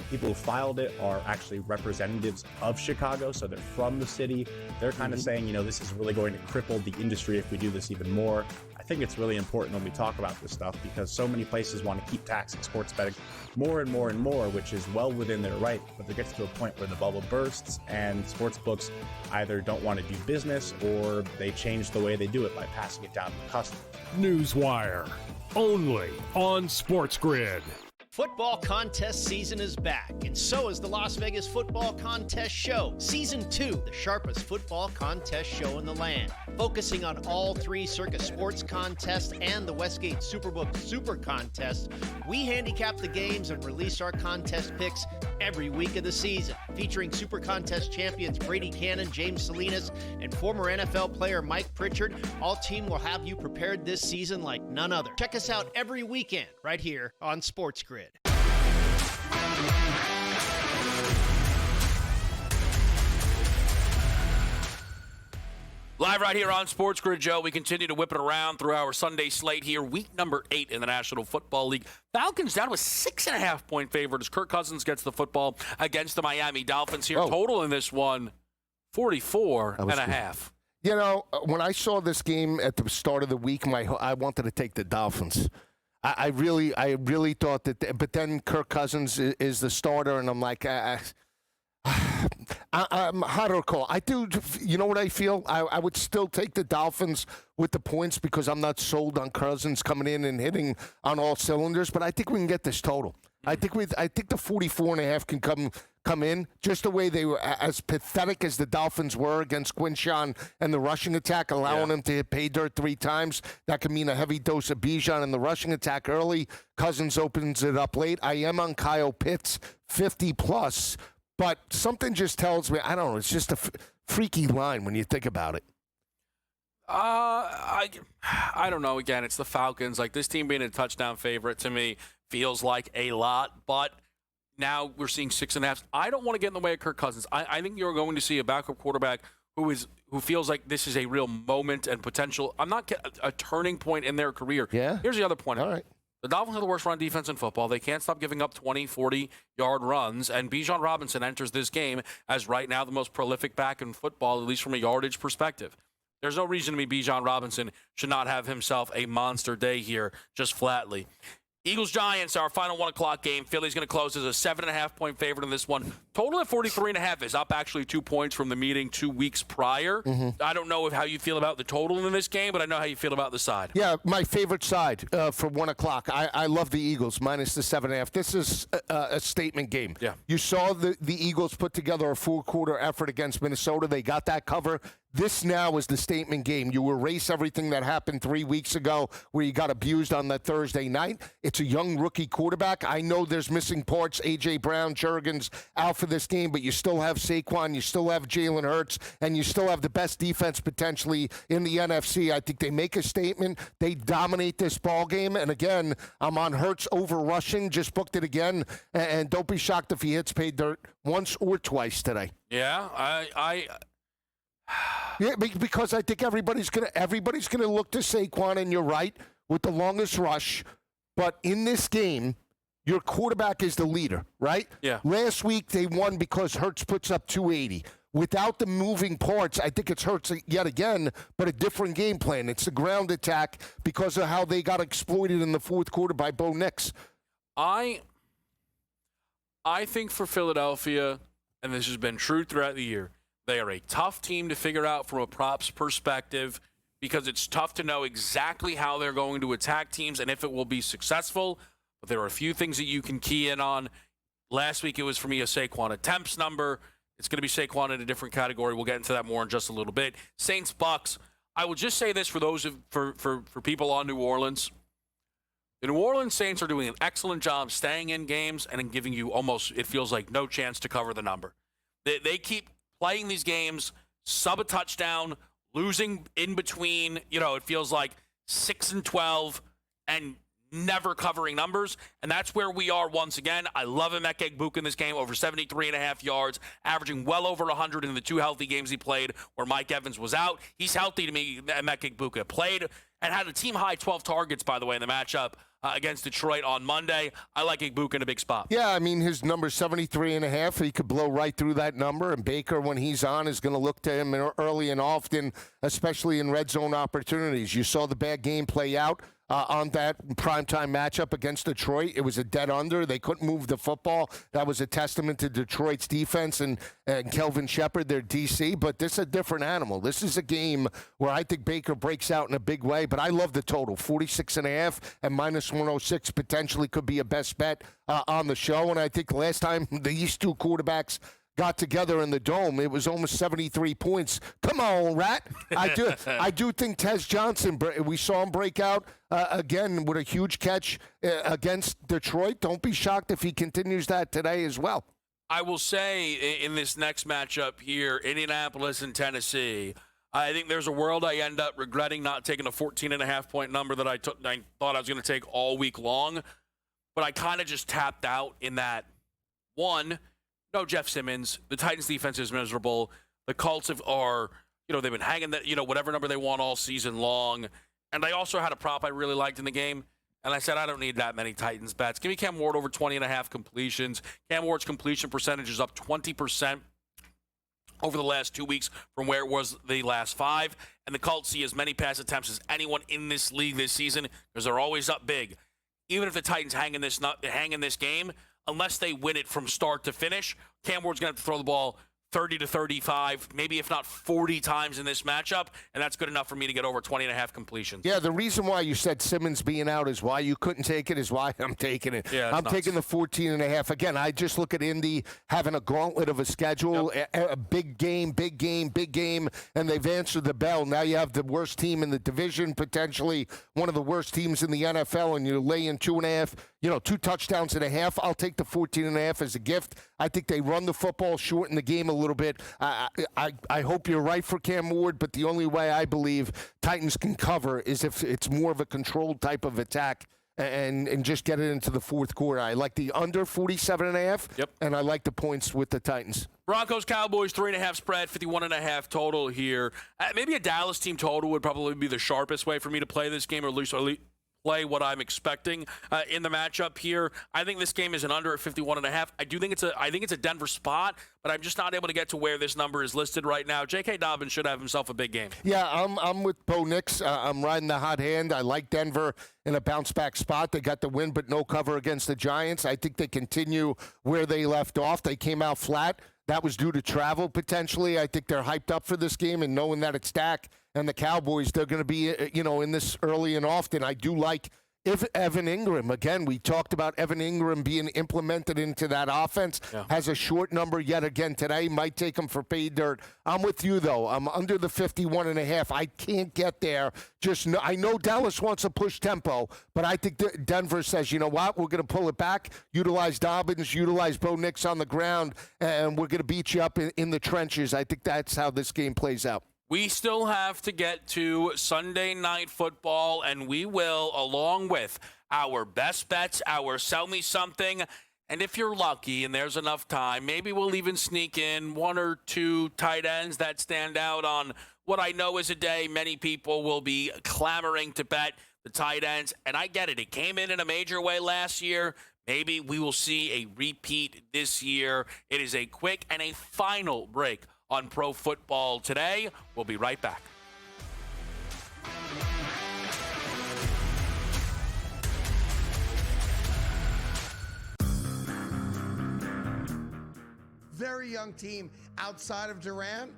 People who filed it are actually representatives of Chicago, so they're from the city. They're kind of saying, this is really going to cripple the industry if we do this even more. I think it's really important when we talk about this stuff because so many places want to keep taxing sports betting more and more and more, which is well within their right. But there gets to a point where the bubble bursts and sports books either don't want to do business or they change the way they do it by passing it down to the customer. Newswire, only on SportsGrid. Football contest season is back, and so is the Las Vegas Football Contest Show. Season 2, the sharpest football contest show in the land. Focusing on all 3 Circa Sports contests and the Westgate Superbook Super Contest, we handicap the games and release our contest picks every week of the season. Featuring Super Contest champions Brady Cannon, James Salinas, and former NFL player Mike Pritchard, all team will have you prepared this season like none other. Check us out every weekend right here on SportsGrid. Live right here on SportsGrid, Joe. We continue to whip it around through our Sunday slate here. Week number 8 in the National Football League. Falcons down to a 6.5-point favorite as Kirk Cousins gets the football against the Miami Dolphins here. Total in this one, 44.5. When I saw this game at the start of the week, I wanted to take the Dolphins. I really thought that, but then Kirk Cousins is the starter, and I'm like, I'm hot or cold. I do. You know what I feel? I would still take the Dolphins with the points because I'm not sold on Cousins coming in and hitting on all cylinders. But I think we can get this total. I think the 44.5 can come in just the way they were, as pathetic as the Dolphins were against Quinshawn and the rushing attack, allowing them to hit pay dirt 3 times. That could mean a heavy dose of Bijan in the rushing attack early. Cousins opens it up late. I am on Kyle Pitts 50+. But something just tells me, I don't know, it's just a freaky line when you think about it. I don't know. Again, it's the Falcons. Like, this team being a touchdown favorite to me feels like a lot, but now we're seeing 6.5. I don't want to get in the way of Kirk Cousins. I think you're going to see a backup quarterback who feels like this is a real moment and potential. I'm not a turning point in their career. Yeah. Here's the other point. All right. The Dolphins are the worst run defense in football. They can't stop giving up 20, 40-yard runs, and Bijan Robinson enters this game as right now the most prolific back in football, at least from a yardage perspective. There's no reason to me Bijan Robinson should not have himself a monster day here, just flatly. Eagles-Giants, our final 1 o'clock game. Philly's going to close as a 7.5-point favorite in this one. Total at 43.5 is up actually 2 points from the meeting 2 weeks prior. I don't know how you feel about the total in this game, but I know how you feel about the side. Yeah, my favorite side for 1 o'clock. I love the Eagles minus the 7.5. This is a statement game. Yeah. You saw the Eagles put together a full-quarter effort against Minnesota. They got that cover. This now is the statement game. You erase everything that happened 3 weeks ago where you got abused on that Thursday night. It's a young rookie quarterback. I know there's missing parts. A.J. Brown, Jurgens out for this game, but you still have Saquon, you still have Jalen Hurts, and you still have the best defense potentially in the NFC. I think they make a statement. They dominate this ball game. And again, I'm on Hurts over rushing. Just booked it again. And don't be shocked if he hits pay dirt once or twice today. Yeah, Yeah, because I think everybody's gonna look to Saquon, and you're right, with the longest rush. But in this game, your quarterback is the leader, right? Yeah. Last week they won because Hurts puts up 280. Without the moving parts, I think it's Hurts yet again, but a different game plan. It's the ground attack because of how they got exploited in the fourth quarter by Bo Nix. I think for Philadelphia, and this has been true throughout the year, They are a tough team to figure out from a props perspective because it's tough to know exactly how they're going to attack teams and if it will be successful. But there are a few things that you can key in on. Last week it was for me a Saquon attempts number. It's going to be Saquon in a different category. We'll get into that more in just a little bit. Saints Bucks. I will just say this for those for people on New Orleans. The New Orleans Saints are doing an excellent job staying in games and in giving you almost, it feels like, no chance to cover the number. They keep playing these games, sub a touchdown, losing in between, it feels like 6-12 and never covering numbers. And that's where we are once again. I love Emeka Egbuka in this game, over 73.5 yards, averaging well over 100 in the 2 healthy games he played where Mike Evans was out. He's healthy to me. Emeka Egbuka played and had a team-high 12 targets, by the way, in the matchup against Detroit on Monday. I like Egbuka in a big spot. Yeah, I mean, his number's 73.5. He could blow right through that number, and Baker, when he's on, is going to look to him early and often, especially in red zone opportunities. You saw the bad game play out on that primetime matchup against Detroit. It was a dead under. They couldn't move the football. That was a testament to Detroit's defense and Kelvin Shepard, their DC. But this is a different animal. This is a game where I think Baker breaks out in a big way. But I love the total. 46.5 and minus 106 potentially could be a best bet on the show. And I think last time these two quarterbacks got together in the Dome, it was almost 73 points. Come on, Rat. I do think Tez Johnson, we saw him break out again with a huge catch against Detroit. Don't be shocked if he continues that today as well. I will say in this next matchup here, Indianapolis and Tennessee, I think there's a world I end up regretting not taking a 14.5-point number that I thought I was going to take all week long. But I kind of just tapped out in that, one, no Jeff Simmons. The Titans defense is miserable. The Colts they've been hanging that, whatever number they want all season long. And I also had a prop I really liked in the game. And I said, I don't need that many Titans bets. Give me Cam Ward over 20.5 completions. Cam Ward's completion percentage is up 20% over the last 2 weeks from where it was the last 5. And the Colts see as many pass attempts as anyone in this league this season because they're always up big. Even if the Titans hang in this game, unless they win it from start to finish, Cam Ward's going to have to throw the ball 30 to 35, maybe if not 40 times in this matchup, and that's good enough for me to get over 20.5 completions. Yeah, the reason why you said Simmons being out is why you couldn't take it is why I'm taking it. Yeah, I'm taking the 14.5. Again, I just look at Indy having a gauntlet of a schedule, a big game, and they've answered the bell. Now you have the worst team in the division, potentially one of the worst teams in the NFL, and you're laying 2.5, 2 touchdowns and a half. I'll take the 14.5 as a gift. I think they run the football, shorten the game a little bit. I hope you're right for Cam Ward, but the only way I believe Titans can cover is if it's more of a controlled type of attack and just get it into the fourth quarter. I like the under 47.5, and I like the points with the Titans. Broncos, Cowboys, 3.5 spread, 51.5 total here. Maybe a Dallas team total would probably be the sharpest way for me to play this game, or at least play what I'm expecting in the matchup here. I think this game is an under at 51.5. I think it's a Denver spot, but I'm just not able to get to where this number is listed right now. J.K. Dobbins should have himself a big game. Yeah, I'm with Bo Nix. I'm riding the hot hand. I like Denver in a bounce-back spot. They got the win, but no cover against the Giants. I think they continue where they left off. They came out flat. That was due to travel, potentially. I think they're hyped up for this game, and knowing that it's Dak and the Cowboys, they're going to be, in this early and often. I do like if Evan Ingram, again, we talked about Evan Ingram being implemented into that offense, has a short number yet again today, might take him for pay dirt. I'm with you, though. I'm under the 51.5. I can't get there. I know Dallas wants to push tempo, but I think Denver says, you know what, we're going to pull it back, utilize Dobbins, utilize Bo Nix on the ground, and we're going to beat you up in the trenches. I think that's how this game plays out. We still have to get to Sunday Night Football, and we will, along with our best bets, our sell me something, and if you're lucky and there's enough time, maybe we'll even sneak in 1 or 2 tight ends that stand out on what I know is a day many people will be clamoring to bet the tight ends. And I get it. It came in a major way last year. Maybe we will see a repeat this year. It is a quick and a final break on Pro Football Today. We'll be right back. very young team outside of Durant.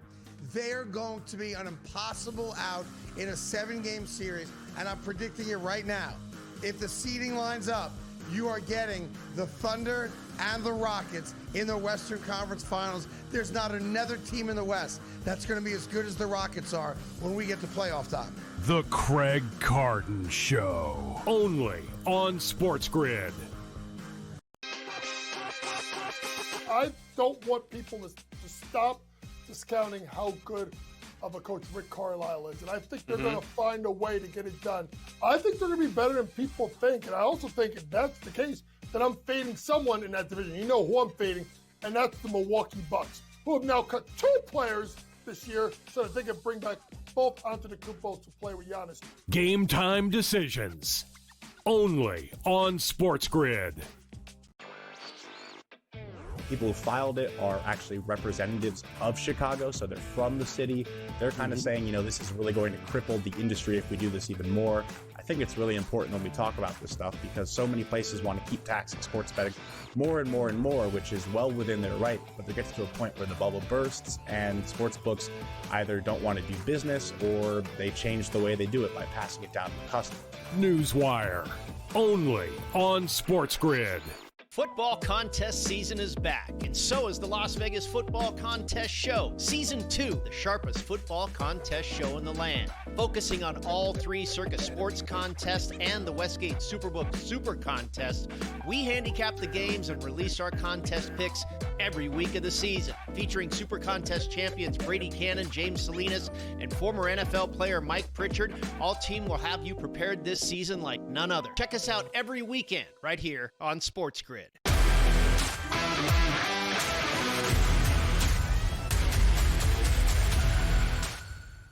They're going to be an impossible out in a 7-game series, and I'm predicting it right now. If the seeding lines up, you are getting the Thunder and the Rockets in the Western Conference Finals. There's not another team in the West that's going to be as good as the Rockets are when we get to playoff time. The Craig Carton Show. Only on SportsGrid. I don't want people to stop discounting how good of a coach Rick Carlisle is. And I think they're going to find a way to get it done. I think they're going to be better than people think. And I also think if that's the case, then I'm fading someone in that division. You know who I'm fading, and that's the Milwaukee Bucks, who have now cut 2 players this year so that they can bring back both Antetokounmpo to play with Giannis. Game time decisions. Only on SportsGrid. People who filed it are actually representatives of Chicago, so they're from the city. They're kind of saying, this is really going to cripple the industry if we do this even more. I think it's really important when we talk about this stuff because so many places want to keep taxing sports betting more and more and more, which is well within their right. But there gets to a point where the bubble bursts and sports books either don't want to do business or they change the way they do it by passing it down to the customer. Newswire. Only on SportsGrid. Football contest season is back, and so is the Las Vegas Football Contest Show. Season 2, the sharpest football contest show in the land. Focusing on all 3 Circa Sports contests and the Westgate Superbook Super Contest, we handicap the games and release our contest picks every week of the season. Featuring Super Contest champions Brady Cannon, James Salinas, and former NFL player Mike Pritchard, all team will have you prepared this season like none other. Check us out every weekend right here on SportsGrid.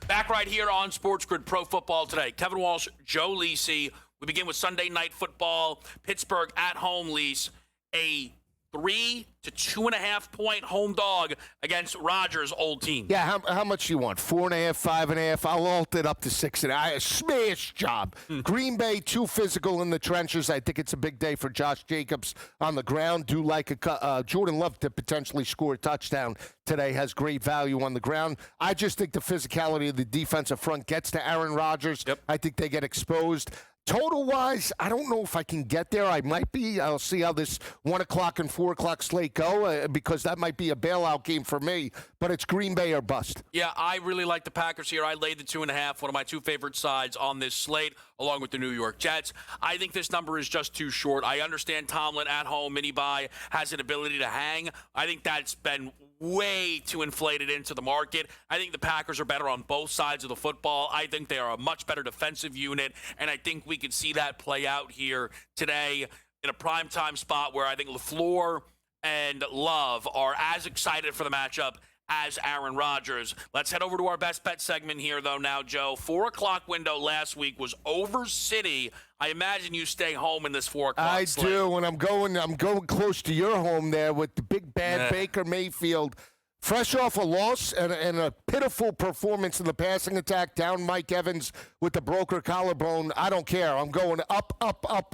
Back right here on SportsGrid Pro Football Today. Kevin Walsh, Joe Lisi. We begin with Sunday Night Football. Pittsburgh at home, Lise. A 3 to 2.5 point home dog against Rodgers' old team. Yeah, how much you want? 4.5, 5.5? I'll alt it up to 6.5. Smash job. Green Bay, too physical in the trenches. I think it's a big day for Josh Jacobs on the ground. Do like Jordan Love to potentially score a touchdown today. Has great value on the ground. I just think the physicality of the defensive front gets to Aaron Rodgers. Yep. I think they get exposed. Total-wise, I don't know if I can get there. I might be. I'll see how this 1 o'clock and 4 o'clock slate go because that might be a bailout game for me. But it's Green Bay or bust. Yeah, I really like the Packers here. I laid the 2.5, one of my 2 favorite sides on this slate, along with the New York Jets. I think this number is just too short. I understand Tomlin at home, mini-buy, has an ability to hang. I think that's been way too inflated into the market. I think the Packers are better on both sides of the football. I think they are a much better defensive unit, and I think we could see that play out here today in a primetime spot where I think LaFleur and Love are as excited for the matchup as Aaron Rodgers. Let's head over to our best bet segment here, though, now, Joe. 4 o'clock window last week was over City. I imagine you stay home in this 4 o'clock I slate. do, and I'm going close to your home there with the big bad Baker Mayfield. Fresh off a loss and a pitiful performance in the passing attack, down Mike Evans with the broken collarbone. I don't care. I'm going up,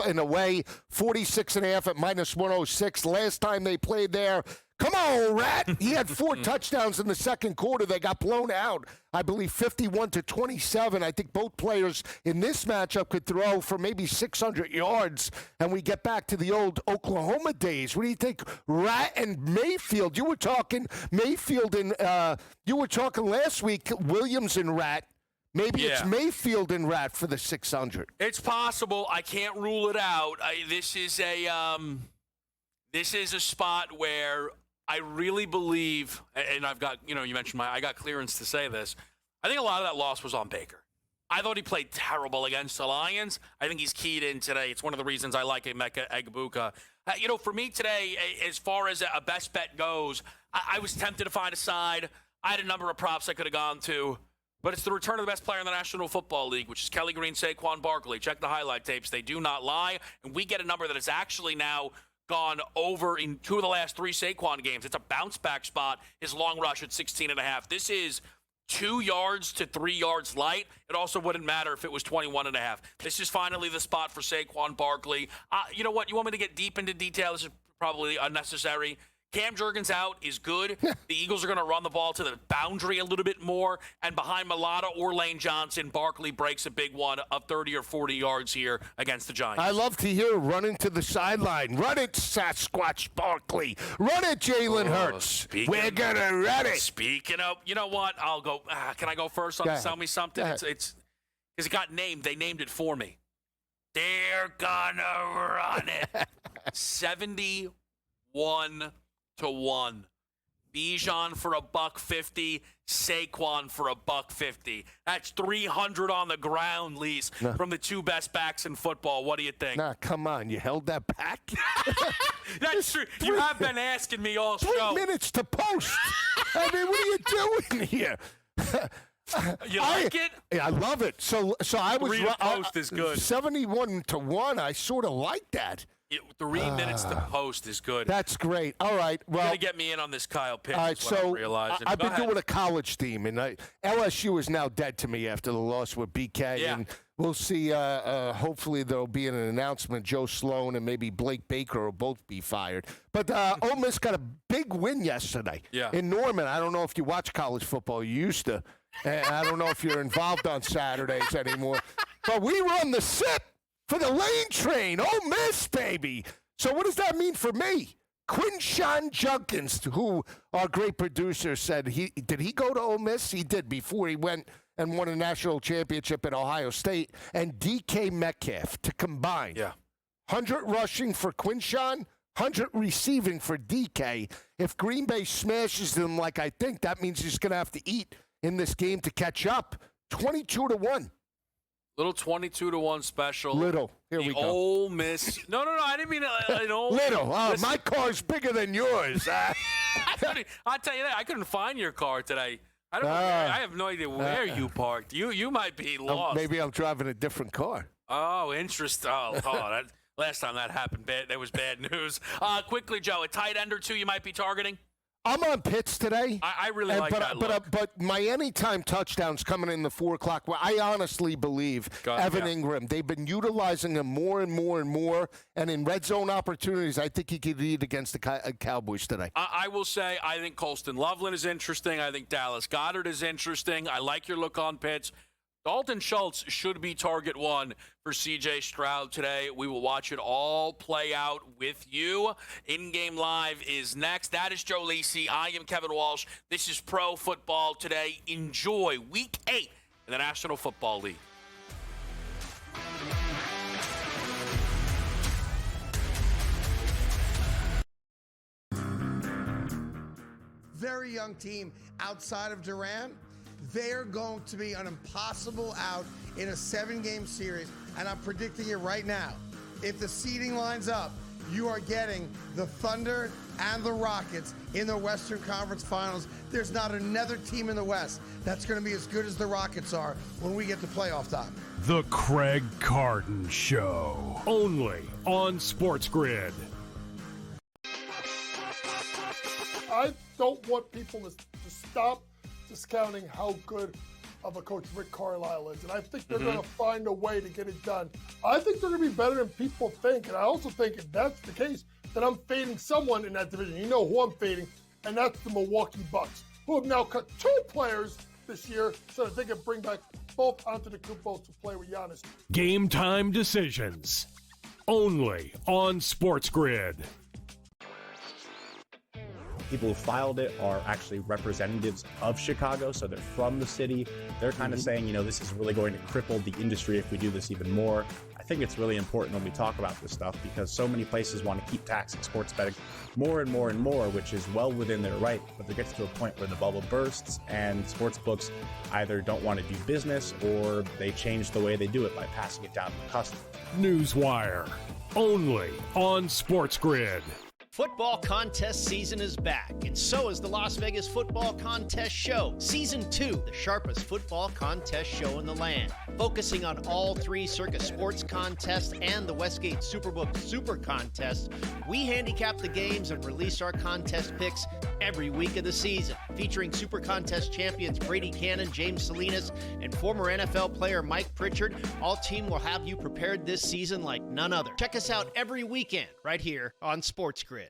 and away. 46.5 at minus 106. Last time they played there, come on, Rat. He had 4 touchdowns in the second quarter. They got blown out, I believe, 51-27. I think both players in this matchup could throw for maybe 600 yards, and we get back to the old Oklahoma days. What do you think, Rat and Mayfield? You were talking Mayfield and you were talking last week, Williams and Rat. Maybe it's Mayfield and Rat for the 600. It's possible. I can't rule it out. This is a spot where I really believe, and I've got, you mentioned I got clearance to say this. I think a lot of that loss was on Baker. I thought he played terrible against the Lions. I think he's keyed in today. It's one of the reasons I like Emeka Egbuka. For me today, as far as a best bet goes, I was tempted to find a side. I had a number of props I could have gone to, but it's the return of the best player in the National Football League, which is Kelly Green, Saquon Barkley. Check the highlight tapes. They do not lie, and we get a number that is actually now gone over in 2 of the last 3 Saquon games. It's a bounce-back spot. His long rush at 16.5. This is 2 yards to 3 yards light. It also wouldn't matter if it was 21.5. This is finally the spot for Saquon Barkley. You know what? You want me to get deep into detail? This is probably unnecessary. Cam Jurgens out is good. The Eagles are going to run the ball to the boundary a little bit more. And behind Mulata or Lane Johnson, Barkley breaks a big one of 30 or 40 yards here against the Giants. I love to hear running to the sideline. Run it, Sasquatch Barkley. Run it, Jalen Hurts. We're going to run it. Speaking of, you know what? I'll go. Can I go first on Sell Me Something? It's because it got named. They named it for me. They're going to run it. 71-1. Bijan for $150, Saquon for $150. That's 300 on the ground, Lise, from the two best backs in football. What do you think? Nah, come on. You held that back? That's true. You have been asking me all show. 3 minutes to post. I mean, what are you doing here? You like it? Yeah, I love it. So I was 3 to post is good. 71-1. I sort of like that. 3 minutes to post is good. That's great. All right. Well, you're gonna get me in on this Kyle Pitts. All right. So I've been doing doing a college theme, and LSU is now dead to me after the loss with BK. Yeah. And we'll see. Hopefully, there'll be an announcement. Joe Sloan and maybe Blake Baker will both be fired. But Ole Miss got a big win yesterday in Norman. I don't know if you watch college football. You used to. And I don't know if you're involved on Saturdays anymore. But we run the SIP for the lane train. Ole Miss, baby. So what does that mean for me? Quinshawn Junkins, who our great producer said, did he go to Ole Miss? He did before he went and won a national championship at Ohio State. And DK Metcalf to combine. 100 rushing for Quinshawn, 100 receiving for DK. If Green Bay smashes them like I think, that means he's going to have to eat in this game to catch up. 22-1. Little 22-1 special. Little. Here we go. Ole Miss. No. I didn't mean Little. Oh, my car's bigger than yours. I'll tell you that. I couldn't find your car today. I don't. I have no idea where you parked. You might be lost. Maybe I'm driving a different car. Oh, interesting. That, last time that happened, that was bad news. Quickly, Joe, a tight end or two you might be targeting? I'm on Pitts today. I really like that look. But my anytime touchdowns coming in the 4 o'clock. Well, I honestly believe Evan Ingram. They've been utilizing him more and more and more. And in red zone opportunities, I think he could lead against the Cowboys today. I will say I think Colston Loveland is interesting. I think Dallas Goedert is interesting. I like your look on Pitts. Dalton Schultz should be target one for C.J. Stroud today. We will watch it all play out with you. In-game live is next. That is Joe Lisi. I am Kevin Walsh. This is Pro Football Today. Enjoy Week 8 in the National Football League. Very young team outside of Durant. They're going to be an impossible out in a 7-game series, and I'm predicting it right now. If the seeding lines up, you are getting the Thunder and the Rockets in the Western Conference Finals. There's not another team in the West that's going to be as good as the Rockets are when we get to playoff time. The Craig Carton Show, only on SportsGrid. I don't want people to stop discounting how good of a coach Rick Carlisle is. And I think they're going to find a way to get it done. I think they're going to be better than people think. And I also think if that's the case, then I'm fading someone in that division. You know who I'm fading, and that's the Milwaukee Bucks, who have now cut 2 players this year so that they can bring back both Antetokounmpo to play with Giannis. Game time decisions, only on SportsGrid. People who filed it are actually representatives of Chicago, so they're from the city. They're kind of saying, this is really going to cripple the industry if we do this even more. I think it's really important when we talk about this stuff because so many places want to keep taxing sports betting more and more and more, which is well within their right. But there gets to a point where the bubble bursts and sports books either don't want to do business or they change the way they do it by passing it down to the customer. Newswire, only on SportsGrid. Football contest season is back, and so is the Las Vegas Football Contest Show. Season 2, the sharpest football contest show in the land. Focusing on all 3 Circus Sports contests and the Westgate Superbook Super Contest, we handicap the games and release our contest picks every week of the season. Featuring Super Contest champions Brady Cannon, James Salinas, and former NFL player Mike Pritchard, all team will have you prepared this season like none other. Check us out every weekend right here on SportsGrid.